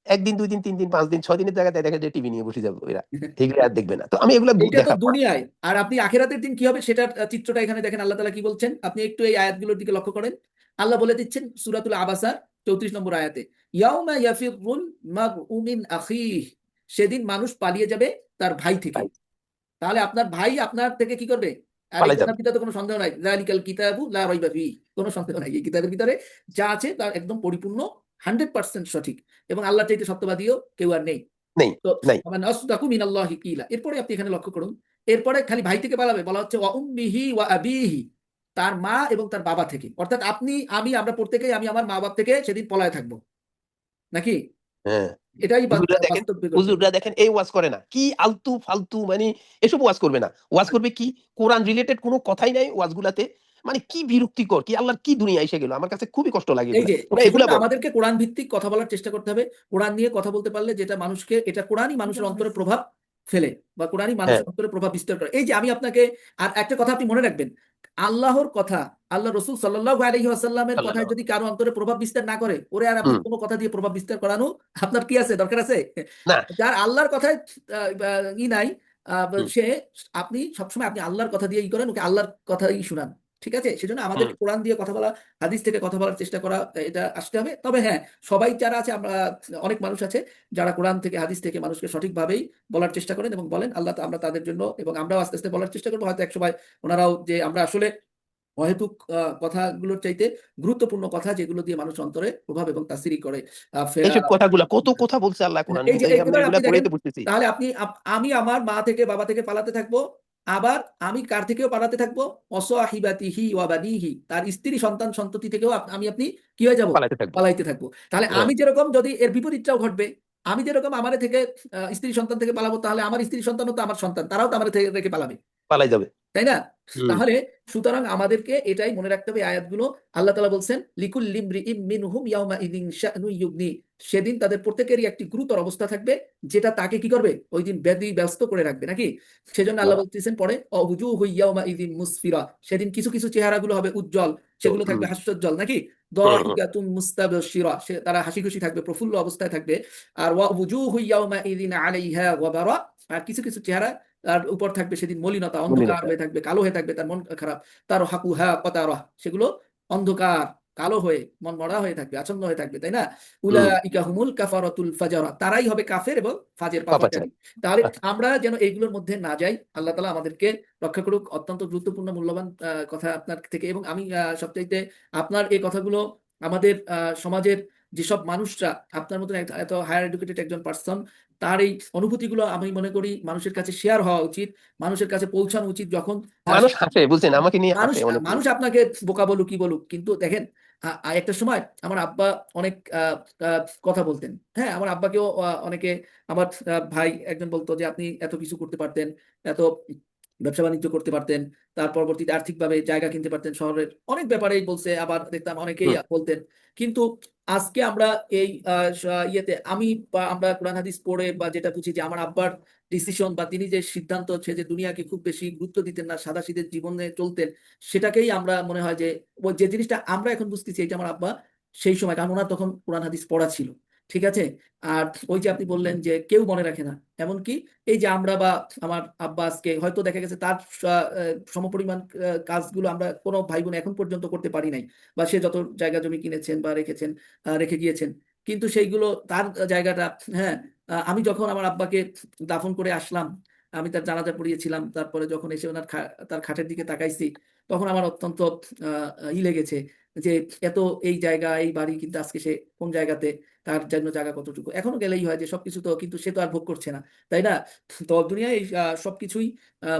1 দিন 2 দিন 3 দিন 5 দিন 6 দিনের জায়গায় দেখা যায় টিভি নিয়ে বসে যাবো এরা, এগুলো আর দেখবে না। তো আমি এগুলো এইটা তো দেখা পড়া। দুনিয়ায়, আর আপনি আখেরাতের দিন কি হবে সেটার চিত্রটা এখানে দেখেন আল্লাহ তাআলা কি বলছেন, আপনি একটু এই আয়াতগুলোর দিকে লক্ষ্য করেন। আল্লাহ বলে দিচ্ছেন সূরাতুল আবাসা 34 নম্বর আয়াতে, ইয়াউমা ইয়াফিরুল মারউ মিন আখিহি, সেদিন মানুষ পালিয়ে যাবে তার ভাই থেকে। ভাই তাহলে আপনার ভাই আপনার থেকে কি করবে? আর এই পালাই যাবে। কথার ভিতরে তো কোনো সন্দেহ নাই, যালিকাল কিতাবু লা রাইবা ফিহি, কোনো সন্দেহ নাই, এই কিতাবের ভিতরে যা আছে তার একদম পরিপূর্ণ 100% সঠিক, এবং আল্লাহ চাইতে সত্যবাদীও কেউ আর নেই। নেই, তো নাই। মানে আসদাকু মিনাল্লাহি কিলা, এরপরে আপনি এখানে লক্ষ্য করুন, এরপরে খালি ভাই থেকে পালাবে বলা হচ্ছে ওয়া উম্মিহি ওয়া আবিহি, তার মা এবং তার বাবা থেকে, অর্থাৎ আপনি আমি আমরা প্রত্যেকেই আমি আমার মা বাবা থেকে সেদিন পলায় থাকবো নাকি? হ্যাঁ, এটাই হুজুররা দেখেন, বাস্তব ঘটবে। হুজুররা দেখেন এই ওয়াজ করে না, কি আলতু ফালতু মানে এসব ওয়াজ করবে না। ওয়াজ করবে কি, কোরআন রিলেটেড কোনো কথাই নাই ওয়াজ গুলাতে। মানে কি বিরক্তিকর, কি আল্লাহর কি দুনিয়া এসে গেল, আমার কাছে খুবই কষ্ট লাগে এই এগুলা, যে ওরা এগুলা সেজন্য বলে। আমাদেরকে কোরআন ভিত্তিক কথা বলার চেষ্টা করতে হবে, কোরআন নিয়ে কথা বলতে পারলে যেটা মানুষকে, এটা কোরআনই মানুষের অন্তরে প্রভাব ফেলে, বা কোরআনই হ্যাঁ, মানুষের অন্তরে প্রভাব বিস্তার করে। এই যে আমি আপনাকে, আর একটা কথা আপনি মনে রাখবেন, আল্লাহর কথা, আল্লাহ রসুল সাল্লাল্লাহু আলাইহি ওয়াসাল্লামের কথায় সাল্লাল্লাহু যদি কারো অন্তরে প্রভাব বিস্তার না করে, ওরে আর আপনি হুম, কোনো কথা দিয়ে প্রভাব বিস্তার করানো আপনার কি আছে, দরকার আছে? না, যার আল্লাহর কথায় ই নাই, হুম, সে, আপনি সবসময় আপনি আল্লাহর কথা দিয়ে ই করেন, ওকে আল্লাহর কথাই শুনান, ঠিক আছে? সেজন্য হুম। আমাদেরকে কোরআন দিয়ে কথা বলা, হাদিস থেকে কথা বলার চেষ্টা করা, এটা আসতে হবে। তবে হ্যাঁ, সবাই যারা আছে, আমরা অনেক মানুষ আছে যারা কোরআন থেকে হাদিস থেকে মানুষকে সঠিকভাবেই বলার চেষ্টা করেন এবং বলেন, আল্লাহ আমরা তাদের জন্য, এবং আমরাও আস্তে আস্তে বলার চেষ্টা করবো, হয়তো এক সময় ওনারাও, যে আমরা আসলে অহেতুক কথাগুলোর চাইতে গুরুত্বপূর্ণ কথা যেগুলো দিয়ে মানুষ অন্তরে প্রভাব এবং তাসিরি করে এইসব কথাগুলা কত কথা বলছে আল্লাহ হ্যাঁ, কোরআনের এই যে মধ্যে, এই আমরা এবার এগুলা আপনি দেখেন, পড়েই তো বুঝতেছি। তাহলে আপনি আমি আমার মা থেকে বাবা থেকে পালাতে থাকবো, আবার আমি কার থেকেও পালাতে থাকবো, অসহিবাতিহি ওয়া বানিহি, তার স্ত্রী সন্তান সন্ততি থেকেও আমি আপনি কি হয়ে যাব, পালাইতে থাকবো। পালাইতে থাকবো। তাহলে হ্যাঁ, আমি যেরকম, যদি এর বিপরীতটাও ঘটবে, আমি যেরকম আমার থেকে স্ত্রী সন্তান থেকে পালাবো, তাহলে আমার স্ত্রী সন্তানও তো আমার সন্তান, তারাও তো আমার থেকে রেখে পালাবে, পালাই যাবে। তাই না? হুম। তাহলে সুতরাং আমাদেরকে এটাই মনে রাখতে হবে, এই আয়াতগুলো আল্লাহ তাআলা বলছেন লিকুল্লি ইমরিইম মিনহুম ইয়াউমা ইযিন শা'নুন ইউগনি, সেদিন তাদের প্রত্যেকেরই একটি গুরুতর অবস্থা থাকবে, যেটা তাকে কি করবে, ওই দিন ব্যস্ত করে রাখবে নাকি? সেজন্য আল্লাহ আল্লাহ, বলতেছেন পরে অউজুহু ইয়াউমা ইযিন মুসফিরা, সেদিন কিছু কিছু চেহারাগুলো হবে উজ্জ্বল, সেগুলো হুম, থাকবে হাস্যোজ্জ্বল নাকি? হুম, হুম, দাহিকাতুন মুস্তাবশিরা, তারা হাসি খুশি থাকবে, প্রফুল্ল অবস্থায় থাকবে। আর ওয়া উজুহু ইয়াউমা ইযিন আলাইহা ওয়াবারা, আর কিছু কিছু চেহারা তার উপর থাকবে সেদিন মলিনতা, অন্ধকার মলিনতা। হয়ে থাকবে, কালো হয়ে থাকবে, তার মন খারাপ, তার হাকুহা কতারা, সেগুলো অন্ধকার, কালো হয়ে, মন মরা হয়ে থাকবে, আচ্ছন্ন হয়ে থাকবে, তাই না? হুম, উলাইকা হুমুল কাফারাতুল ফাজারা, তারাই হবে কাফের এবং ফাজের পাপাচার। পাপাচারী। তাহলে আমরা যেন এইগুলোর মধ্যে না যাই, আল্লাহ তাআলা আমাদেরকে রক্ষা করুক। অত্যন্ত গুরুত্বপূর্ণ মূল্যবান কথা আপনার থেকে, এবং আমি সবচাইতে আপনার এই কথাগুলো আমাদের সমাজের যেসব মানুষরা আপনার মতন এত হায়ার এডুকেটেড একজন পার্সন তার এই অনুভূতিগুলো আমি মনে করি মানুষের কাছে শেয়ার হওয়া উচিত, মানুষের কাছে পৌঁছানো উচিত। যখন মানুষ হাসে, বুঝছেন, আমাকে নিয়ে মানুষ হাসে অনেকে। মানুষ আপনাকে বোকা বলুক কি বলুক, কিন্তু দেখেন একটা সময় আমার আব্বা অনেক কথা বলতেন। হ্যাঁ, আমার আব্বাকেও অনেকে, আমার ভাই একজন বলতো যে আপনি এত কিছু করতে পারতেন, এত ব্যবসা বাণিজ্য করতে পারতেন, তার পরবর্তীতে আর্থিকভাবে জায়গা কিনতে পারতেন, শহরের অনেক ব্যাপারেই বলছে। আবার দেখতাম অনেকেই হুম। বলতেন। কিন্তু আজকে আমরা এই ইয়েতে আমি বা আমরা কোরআন হাদিস পড়ে বা যেটা বুঝি যে আমার আব্বার ডিসিশন বা তিনি যে সিদ্ধান্ত, সে যে দুনিয়াকে খুব বেশি গুরুত্ব দিতেন না, সাদাসিধে জীবনে চলতেন, সেটাকেই আমরা মনে হয় যে ওই যে জিনিসটা আমরা এখন বুঝতেছি এটা আমার আব্বা সেই সময়, কারণ ওনার তখন কোরআন হাদিস পড়া ছিল। ঠিক আছে। আর ওই যে আপনি বললেন যে কেউ মনে রাখে না, এমনকি এই যে আমরা বা আমার আব্বা আজকে হয়তো দেখা গেছে তার সমপরিমাণ কাজগুলো আমরা কোনো ভাই বোন এখন পর্যন্ত করতে পারি নাই, বা সে যত জায়গা জমি কিনেছেন বা রেখেছেন, রেখে গিয়েছেন, কিন্তু সেইগুলো তার জায়গাটা। হ্যাঁ, আমি যখন আমার আব্বাকে দাফন করে আসলাম, আমি তার জানাজা পড়িয়েছিলাম, তারপরে যখন এসে ওনার তার খাটের দিকে তাকাইছি, তখন আমার অত্যন্ত লেগেছে যে এত এই জায়গা এই বাড়ি, কিন্তু আজকে সে কোন জায়গাতে, তার জন্য জায়গা কতটুকু, এখনো গেলেই হয় যে সবকিছু তো, কিন্তু সে তো আর ভোগ করছে না, তাই না? তো দুনিয়ায় এই সবকিছুই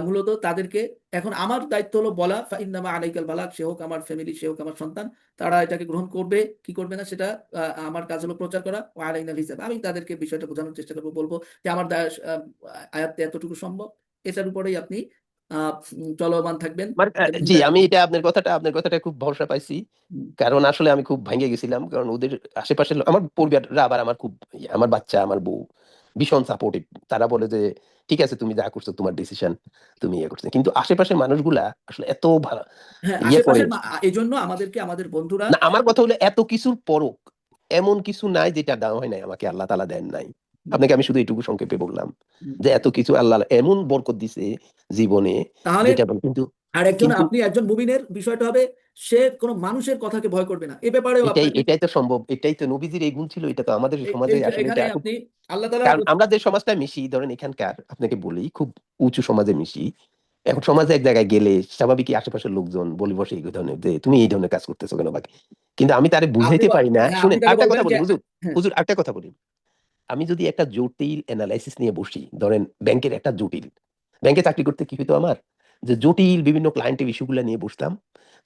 মূলত তাদেরকে, এখন আমার দায়িত্ব হলো বলা ফাইন্নামা আলাইকাল বালাগ, সে হোক আমার ফ্যামিলি, সে হোক আমার সন্তান, তারা এটাকে গ্রহণ করবে কি করবে না সেটা আমার কাজ হলো প্রচার করা। ও আলাইনাল হিসাব, আমি তাদেরকে বিষয়টা বোঝানোর চেষ্টা করবো, বলবো যে আমার আয়াত্তে এতটুকু সম্ভব, এটার উপরেই আপনি চলমান থাকবেন। মানে এবং জি, আমি এটা আপনার কথাটা খুব ভরসা পাইছি। কারণ আসলে আমি খুব ভেঙে গেছিলাম, কারণ ওদের আশেপাশে আমার পরিবাররা আবার আমার খুব আমার বাচ্চা, আমার বউ ভীষণ সাপোর্টিভ। তারা বলে যে ঠিক আছে, তুমি যা করছো তোমার ডিসিশন, তুমি ইয়ে করছো, কিন্তু আশেপাশের মানুষগুলা আসলে এত ভালো হ্যাঁ, ইয়ে করে। আশেপাশের এই জন্য আমাদেরকে আমাদের বন্ধুরা। না, আমার কথা হলো এত কিছুর পরও এমন কিছু নাই যেটা দেওয়া হয় নাই আমাকে, আল্লাহ তালা দেন নাই। আপনাকে আমি শুধু এইটুকু সংক্ষেপে বললাম যে এত কিছু আল্লাহ এমন বরকত দিছে জীবনে, তাহলে যেটা কিন্তু আর একজন, কিন্তু আপনি একজন মুমিনের বিষয়টা হবে, সে কোনো মানুষের কথাকে ভয় করবে না, এ ব্যাপারেও এটাই আপনাকে এটাই তো সম্ভব, এটাই তো নবীজির এই গুণ ছিল, এটা তো আমাদের সমাজে আসলে এখানে এটা খুব। আপনি আল্লাহ তাআলা। কারণ আমরা যে সমাজটা মিশি, ধরেন এখানকার আপনাকে বলি, খুব উঁচু সমাজে মিশি। এখন সমাজে এক জায়গায় গেলে স্বাভাবিকই আশেপাশের লোকজন বলি বসে এই ধরনের যে তুমি এই ধরনের কাজ করতেছো কেন বাকি। কিন্তু আমি তারে আপনি বুঝাইতে পারি না, হ্যাঁ, আপনি শুনেন তাকে আরেকটা বলবেন কথা বলি যে হুজুর। হ্যাঁ, হুজুর আরেকটা কথা বলি। আমি যদি একটা জটিল অ্যানালাইসিস নিয়ে বসি, ধরেন ব্যাংকের একটা জটিল, ব্যাংকে চাকরি করতে কি হইতো আমার, যে জটিল বিভিন্ন ক্লায়েন্টের ইস্যুগুলো নিয়ে বসতাম।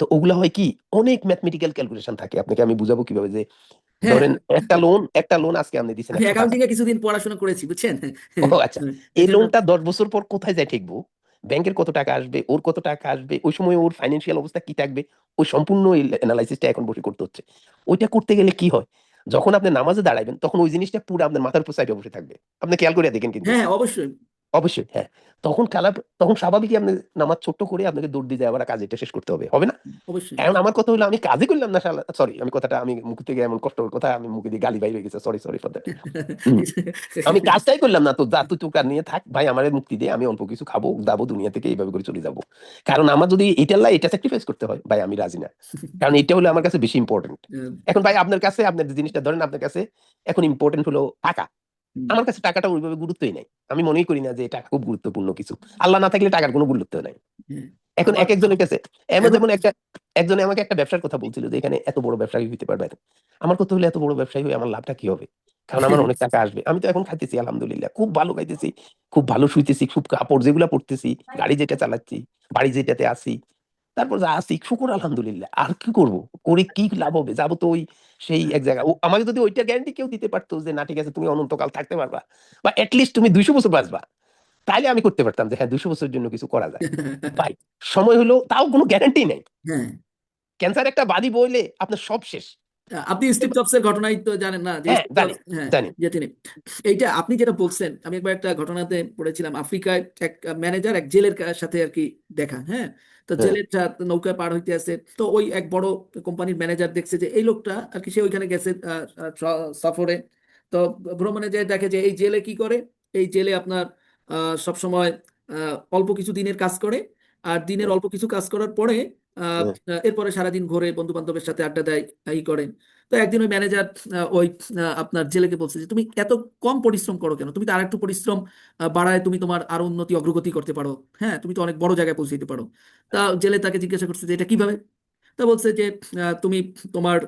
তো ওগুলা হয় কি, অনেক ম্যাথমেটিক্যাল ক্যালকুলেশন থাকে। আপনাকে আমি বুঝাবো কিভাবে, যে হ্যাঁ, ধরেন একটা লোন আজকে আপনি দিচ্ছেন আমি 100 টাকা। অ্যাকাউন্টিং এ কিছুদিন পড়াশোনা করেছি, বুঝছেন। ও হ্যাঁ, আচ্ছা, এই এই জন্য লোনটা 10 বছর পর কোথায় যায় ঠেকবো, ব্যাংকের কত টাকা আসবে, ওর কত টাকা আসবে, ওই সময় ওর ফাইন্যান্সিয়াল অবস্থা কি থাকবে, ওই সম্পূর্ণ অ্যানালাইসিসটা এখন বসে করতে হচ্ছে। ওইটা করতে গেলে কি হয়, যখন আপনি নামাজে দাঁড়াবেন তখন ওই জিনিসটা পুরো আপনার মাথার উপর সাইডে বসে থাকবে। আপনি খেয়াল করে দেখেন কিন্তু। হ্যাঁ, অবশ্যই। অবশ্যই, হ্যাঁ। তখন স্বাভাবিকই আপনি নামাজ ছোট্ট করে আপনাকে দৌড় দিয়ে যায় আবার কাজ এটা শেষ করতে হবে, হবে না? অবশ্যই। এখন আমার কথা হলো, আমি কাজই করলাম না, সরি, আমি কথাটা আমি মুখ থেকে এমন কষ্ট কথা আমি মুখে দিয়ে গালি বাইরে গেছে, সরি সরি ফর দ্যাট। আমি কাজটাই করলাম না, তো যা তুই তোর কাজ নিয়ে থাক ভাই, আমার মুক্তি দিয়ে আমি অল্প কিছু খাবো দাবো দুনিয়া থেকে, এইভাবে করে চলে যাবো। কারণ আমার যদি এটা স্যাক্রিফাইস করতে হয় ভাই, আমি রাজি না। কারণ এটা হলো আমার কাছে বেশি ইম্পর্টেন্ট। এখন ভাই আপনার কাছে, আপনার যে জিনিসটা ধরেন আপনার কাছে এখন ইম্পর্টেন্ট হলো টাকা, আমার কাছে টাকাটা ওইভাবে গুরুত্বই নাই। আমি মনেই করি না যে টাকা খুব গুরুত্বপূর্ণ কিছু। আল্লাহ না থাকলে টাকার কোনো গুরুত্ব নাই। এখন আমার এক একজনের কাছে এমন, এখন যেমন একজনে আমাকে একটা ব্যবসার কথা বলছিল যে এখানে এত বড় ব্যবসায়ী হইতে পারবে না। আমার কথা হলো, এত বড় ব্যবসায়ী হয়ে আমার লাভটা কি হবে? কারণ আমার অনেক টাকা আসবে, আমি তো এখন খাইতেছি আলহামদুলিল্লাহ, খুব ভালো খাইতেছি, খুব ভালো শুইতেছি, খুব কাপড় যেগুলা পরতেছি, গাড়ি যেটা চালাচ্ছি, বাড়ি যেটাতে আছি, তারপর যা আছি শুকুর আলহামদুলিল্লাহ। আর কি করব, করে কি লাভ হবে? যাবো তো ওই সেই এক জায়গায়। আমাকে যদি ওইটা গ্যারান্টি কেউ দিতে পারতো যে না ঠিক আছে তুমি অনন্তকাল থাকতে পারবা, বা এটলিস্ট তুমি 200 বছর বাঁচবা, তাইলে আমি করতে পারতাম যে হ্যাঁ 200 বছরের জন্য কিছু করা যায়। ভাই, সময় হলো তাও কোনো গ্যারান্টি নেই। হ্যাঁ, ক্যান্সার একটা বাদী বইলে আপনার সব শেষ। আপনি স্টিভ জবস এর ঘটনাই তো জানেন না, যে হ্যাঁ স্টিভ জানি, জবস, হ্যাঁ, জানি। যে তিনি, এইটা আপনি যেটা বলছেন, আমি একবার একটা ঘটনাতে পড়েছিলাম, আফ্রিকায় এক ম্যানেজার এক জেলের সাথে আর কি দেখা। হ্যাঁ, তো হ্যাঁ, জেলের নৌকায় পার হইতে আছে, তো ওই এক বড় কোম্পানির ম্যানেজার দেখছে যে এই লোকটা আর কি, সে ওইখানে গেছে সফরে। তো ভ্রমণে যায়, দেখে যে এই জেলে কি করে, এই জেলে আপনার সব সময় অল্প কিছু দিনের কাজ করে, আর দিনের হ্যাঁ, অল্প কিছু কাজ করার পরে আহ, হ্যাঁ, এরপরে সারাদিন ঘোরে, বন্ধু বান্ধবের সাথে আড্ডা দেয়, এই করে। তো একদিন ওই ম্যানেজার ওই আপনার জেলেকে বলছে যে তুমি এত কম পরিশ্রম করো কেন, তুমি তো আরেকটু পরিশ্রম বাড়ায় তুমি তোমার আরো উন্নতি অগ্রগতি করতে পারো, হ্যাঁ, তুমি তো অনেক বড় জায়গায় পৌঁছে দিতে পারো। তা জেলে তাকে জিজ্ঞাসা করছে যে এটা কিভাবে। তা বলছে যে তুমি তোমার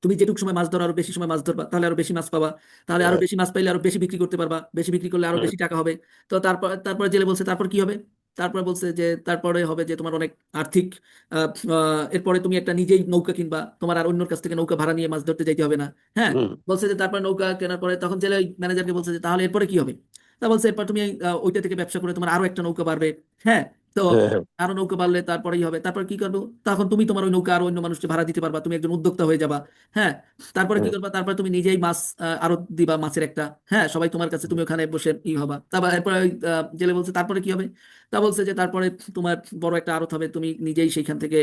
তুমি যেটুকু সময় মাছ ধরো আরো বেশি সময় মাছ ধরবা, তাহলে আরো বেশি মাছ পাবা, তাহলে আরো হ্যাঁ, বেশি মাছ পাইলে আরো বেশি বিক্রি করতে পারবা, বেশি বিক্রি করলে আরো হুম, বেশি টাকা হবে। তো তারপরে জেলে বলছে তারপর কি হবে? তারপরে বলছে যে তারপরে হবে যে তোমার অনেক আর্থিক এরপরে তুমি একটা নিজেই নৌকা কিনবা, তোমার আর অন্যর কাছ থেকে নৌকা ভাড়া নিয়ে মাছ ধরতে যাইতে হবে না। হ্যাঁ, হুম, বলছে যে তারপর নৌকা কেনার পরে তখন জেলে ম্যানেজারকে বলছে যে তাহলে এরপরে কি হবে? তা বলছে এরপর তুমি ওইটা থেকে ব্যবসা করে তোমার আরো একটা নৌকা বাড়বে। হ্যাঁ, তো হ্যাঁ, হ্যাঁ, আরো নৌকা বাড়লে তারপরেই হবে, তারপর কি করবো? তখন তুমি তোমার ওই নৌকা আরো অন্য মানুষকে ভাড়া দিতে পারবা, তুমি একজন উদ্যোক্তা হয়ে যাবা। হ্যাঁ, তারপরে কি হুম, করবা? তারপরে তুমি নিজেই মাছ আরো দিবা মাছের একটা। হ্যাঁ, সবাই তোমার কাছে, তুমি ওখানে বসে হবা। তারপর এরপরে ওই, জেলে বলছে তারপরে কি হবে? তা বলছে যে তারপরে তোমার বড় একটা আড়ত হবে, তুমি নিজেই সেইখান থেকে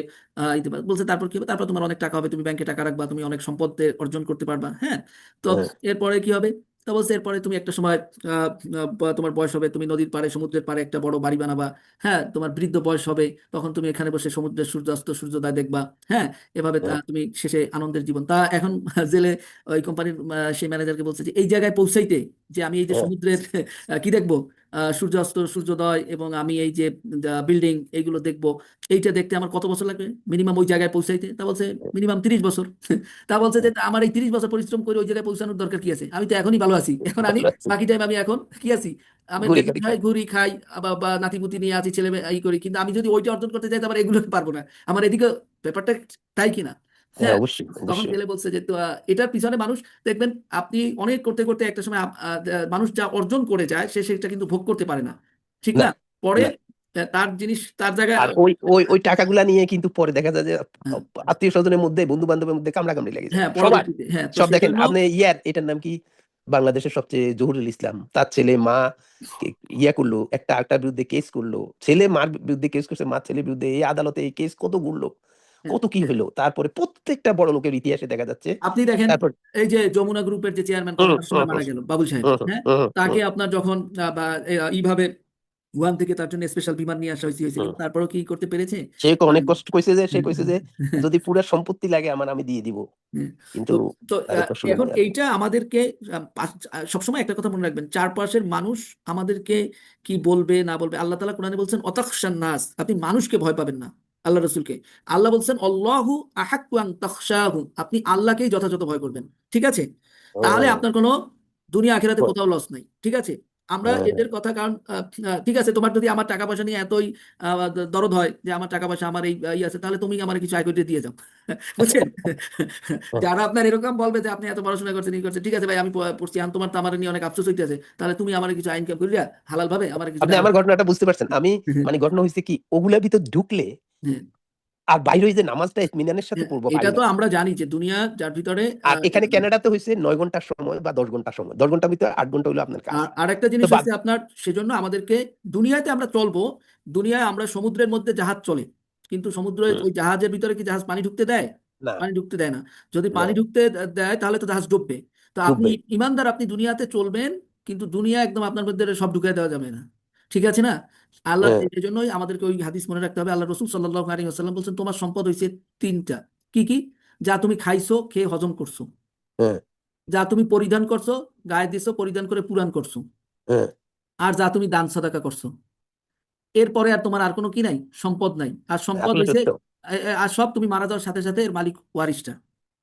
দিতে পারবে। বলছে তারপর কি হবে? তারপর তোমার অনেক টাকা হবে, তুমি ব্যাংকে টাকা রাখবা, তুমি অনেক সম্পদ অর্জন করতে পারবা। হ্যাঁ, তো হ্যাঁ, এরপরে কি হবে? তা বলছে এরপরে তুমি একটা সময় তোমার বয়স হবে, তুমি নদীর পাড়ে সমুদ্রের পাড়ে একটা বড় বাড়ি বানাবা। হ্যাঁ, তোমার বৃদ্ধ বয়স হবে, তখন তুমি এখানে বসে সমুদ্রের সূর্যাস্ত সূর্যোদয় দেখবা। হ্যাঁ, এভাবে হ্যাঁ, তুমি শেষে আনন্দের জীবন। তা এখন জেলে ওই কোম্পানির সেই ম্যানেজারকে বলছে যে এই জায়গায় পৌঁছাইতে, যে আমি এই যে হ্যাঁ, সমুদ্রের কি দেখবো, সূর্যাস্ত সূর্যোদয় এবং আমি এই যে বিল্ডিং এইগুলো দেখবো, এইটা দেখতে আমার কত বছর লাগবে মিনিমাম ওই জায়গায় পৌঁছাইতে? তা বলছে মিনিমাম 30 বছর। তা বলছে যে আমার এই 30 বছর পরিশ্রম করে ওই জায়গায় পৌঁছানোর দরকার কি আছে? আমি তো এখনই ভালো আছি, এখন আনি ভালো আছি, বাকি টাইম আমি এখন কি আছি? আমি ঘুরে বেতন ঘুরে খাই, খাই। ঘুরি খাই, বা নাতিপুতি নিয়ে আছি, ছেলে ই করি, কিন্তু আমি যদি ওইটা অর্জন করতে চাই তো আবার এগুলো পারবো না। আমার এদিকে ব্যাপারটা তাই কিনা? হ্যাঁ, হ্যাঁ, অবশ্যই, তখন অবশ্যই। জেলে বলছে যে তো, এটার পিছনে মানুষ দেখবেন, আপনি অনেক করতে করতে একটা সময় মানুষ যা অর্জন করে যায় সে সেটা কিন্তু ভোগ করতে পারে না, ঠিক না, না? পরে না। তার জিনিস তার জায়গায় আর ওই ওই ওই টাকাগুলা নিয়ে কিন্তু পরে দেখা যায় যে হ্যাঁ, আত্মীয় স্বজনের মধ্যে, বন্ধু বান্ধবের মধ্যে কামড়াকামড়ি লেগে যায় হ্যাঁ, সবার। পরবর্তীতে হ্যাঁ, তো সব সেই দেখেন জন্য আপনি, এটার নাম কি, বাংলাদেশের সবচেয়ে জহুরুল ইসলাম, তার ছেলে মা করলো, একটা আরেকটার বিরুদ্ধে কেস করলো, ছেলে মার বিরুদ্ধে কেস করছে, মা ছেলের বিরুদ্ধে, এই আদালতে এই কেস কত ঘুরলো, হ্যাঁ, কত কি হলো, তারপরে প্রত্যেকটা বড় লোকের ইতিহাসে দেখা যাচ্ছে। আপনি দেখেন তারপর এই যে যমুনা গ্রুপের যে চেয়ারম্যান হুম, করোনার হুম, সময় হুম, মারা গেল, বাবুল সাহেব, হুম, হ্যাঁ, হুম, হুম, তাকে আপনার যখন বা এইভাবে ওয়ান থেকে তার জন্য স্পেশাল বিমান নিয়ে আসা হয়েছে, হুম, কিন্তু তারপরেও কি করতে পেরেছে? সে অনেক পারেনি। কষ্ট কইছে, যে সে কইছে যে যদি পুরো সম্পত্তি লাগে আমার, আমি দিয়ে দিব, হ্যাঁ। কিন্তু তো তো তারে তো শুনেনি এখন আর। এইটা আমাদেরকে সবসময় একটা কথা মনে রাখবেন, চারপাশের মানুষ আমাদেরকে কি বলবে না বলবে, আল্লাহ তাআলা কোরআনে বলছেন অতাখশান নাস, আপনি মানুষকে ভয় পাবেন না, আল্লাহ রসুলকে। আল্লাহ বলছেন আল্লাহু আহাক্কু আন তাখশাহু, আপনি আল্লাহকেই যথাযথ ভয় করবেন। ঠিক আছে? তাহলে হুম, আপনার কোনো দুনিয়া আখিরাতে হুম, কোথাও লস নাই। ঠিক আছে? আমরা হুম। এদের কথা, কারণ ঠিক আছে, তোমার যদি আমার টাকা পয়সা নিয়ে এতই দরদ হয় যে আমার টাকা পয়সা আমার এই আছে, তাহলে তুমি আমার কিছু আয় করে দিয়ে যাও। বুঝছেন? যারা আপনার এরকম বলবে যে আপনি এত পড়াশোনা করছেন, ই করছেন, ঠিক আছে ভাই আমি পড়ছি, আমি তোমার তো আমার নিয়ে অনেক আফসোস হইতেছে, তাহলে তুমি আমার কিছু আইন কাম করিয়া হালাল ভাবে আমার কিছু আপনি টাকা আমার ঘটনাটা বুঝতে পারছেন, আমি মানে ঘটনা হয়েছে কি, ওগুলা ভিতর ঢুকলে হ্যাঁ, আর বাইরে হয়ে যে নামাজটা ইতমিনানের সাথে হ্যাঁ, পড়বো এটা পারি তো না। আমরা জানি যে দুনিয়া যার ভিতরে আর এখানে কানাডাতে হয়েছে 9 ঘন্টার সময় বা 10 ঘন্টার সময়, 10 ঘন্টার ভিতরে 8 ঘন্টা হলো আপনার কাজ। আর একটা তো জিনিস বাদ। হচ্ছে আপনার, সেজন্য আমাদেরকে দুনিয়াতে আমরা চলবো, দুনিয়ায় আমরা সমুদ্রের মধ্যে জাহাজ চলে, কিন্তু সমুদ্রে হুম, ওই জাহাজের ভিতরে কি জাহাজ পানি ঢুকতে দেয়? না, পানি ঢুকতে দেয় না। যদি না, পানি ঢুকতে দেয় তাহলে তো জাহাজ ডুববে। তো আপনি ডুববে। ইমানদার, আপনি দুনিয়াতে চলবেন, কিন্তু দুনিয়া একদম আপনার মধ্যে সব ঢুকিয়ে দেওয়া যাবে না। ঠিক আছে না? আল্লাহ হ্যাঁ, এই জন্যই আমাদেরকে ওই হাদিস মনে রাখতে হবে। আল্লাহ রসুল সাল্লাল্লাহু আলাইহি ওয়াসাল্লাম বলছেন তোমার সম্পদ হয়েছে তিনটা। কি কি? যা তুমি খাইছো, খেয়ে হজম করছো, হ্যাঁ, যা তুমি পরিধান করছো, গায়ে দিছো, পরিধান করে পুরান করছো, হ্যাঁ, আর যা তুমি দান সদাকা করছো। এরপরে আর তোমার আর কোনো কি নাই, সম্পদ নাই। আর সম্পদ আসলে হয়েছে সত্য, আর সব তুমি মারা যাওয়ার সাথে সাথে এর মালিক ওয়ারিশটা,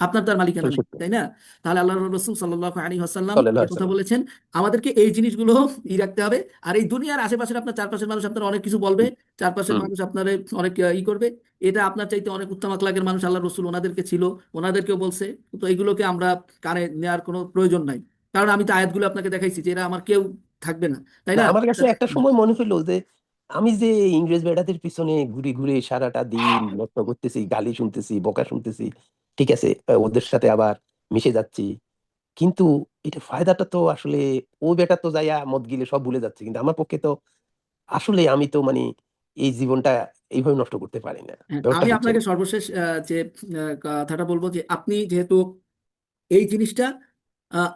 আপনার তার মালিকানা আসলে নেই, সত্য। তাই না? তাহলে আল্লাহ রসুল সাল্লাল্লাহু আলাইহি ওয়াসাল্লাম সাল্লাল্লাহু যে আলাইহি কথা সাল্লাম। বলেছেন, আমাদেরকে এই জিনিসগুলো রাখতে হবে। আর এই দুনিয়ার আশেপাশের আপনার চারপাশের মানুষ আপনার অনেক কিছু বলবে, হুম, চারপাশের হুম। মানুষ আপনার অনেক করবে, এটা আপনার চাইতে অনেক উত্তম আখলাকের মানুষ আল্লাহ রসুল ওনাদেরকে ছিল, ওনাদেরকেও বলছে। তো এগুলোকে আমরা কানে নেওয়ার কোনো প্রয়োজন নাই, কারণ আমি তো আয়াতগুলো আপনাকে দেখাইছি যে এরা আমার কেউ থাকবে না, তাই না, না? আমার কাছে একটা সময় মনে হলো যে আমি যে ইংরেজ বেড়াদের পিছনে ঘুরে ঘুরে সারাটা দিন নষ্ট করতেছি, গালি শুনতেছি, বকা শুনতেছি, ঠিক আছে, ওদের সাথে আবার মিশে যাচ্ছি, কিন্তু এটা ফায়দাটা তো আসলে ওই বেটা তো যাইয়া মদ গিলে সব ভুলে যাচ্ছে, কিন্তু আমার পক্ষে তো আসলে আমি তো মানে এই জীবনটা এইভাবে নষ্ট করতে পারি না। হ্যাঁ, ব্যাপারটা আমি বুঝছেন? আপনাকে সর্বশেষ যে কথাটা বলবো যে আপনি যেহেতু এই জিনিসটা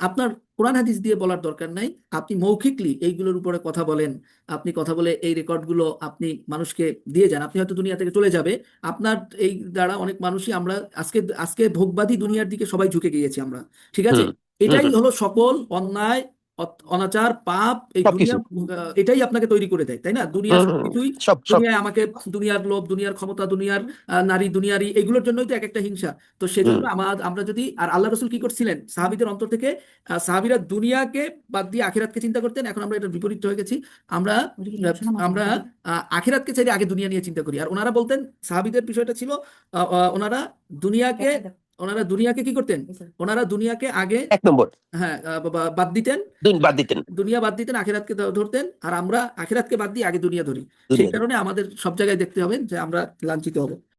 আপনার কোরআন হাদিস দিয়ে বলার দরকার নাই, আপনি মৌখিকলি এইগুলোর উপরে কথা বলেন, আপনি কথা বলে এই রেকর্ডগুলো আপনি মানুষকে দিয়ে যান, আপনি হয়তো দুনিয়া থেকে চলে যাবে। আপনার এই দ্বারা অনেক মানুষই, আমরা আজকে আজকে ভোগবাদী দুনিয়ার দিকে সবাই ঝুঁকে গিয়েছি আমরা। ঠিক আছে? হুম, হুম, এটাই হুম, হলো সকল অন্যায়, অনাচার, পাপ, এই দুনিয়া, সবকিছু। এটাই আপনাকে তৈরি করে দেয়, তাই না? দুনিয়ার হুম, হুম, সবকিছুই, সব সব। দুনিয়ায় আমাকে, দুনিয়ার লোভ, দুনিয়ার ক্ষমতা, দুনিয়ার নারী, দুনিয়ারি, এগুলোর জন্যই তো এক একটা হিংসা। তো সেজন্য হুম। আমরা যদি, আর আল্লাহ রসুল কি করছিলেন সাহাবীদের অন্তর থেকে, সাহাবীরা দুনিয়াকে বাদ দিয়ে আখিরাতকে চিন্তা করতেন। এখন আমরা এটার বিপরীত হয়ে গেছি। আমরা আমরা আখিরাতকে চাইলে আগে দুনিয়া নিয়ে চিন্তা করি। আর ওনারা বলতেন, সাহাবীদের বিষয়টা ছিল, ওনারা দুনিয়াকে, কি করতেন, ওনারা দুনিয়াকে আগে, এক নম্বর। হ্যাঁ, বাদ দিতেন, দুই বাদ দিতেন। দুনিয়া বাদ দিতেন, আখিরাতকে ধরতেন। আর আমরা আখিরাতকে বাদ দিয়ে আগে দুনিয়া ধরি। সেই দুনিয়া। কারণে আমাদের সব জায়গায় দেখতে হবে যে আমরা লাঞ্ছিত হব।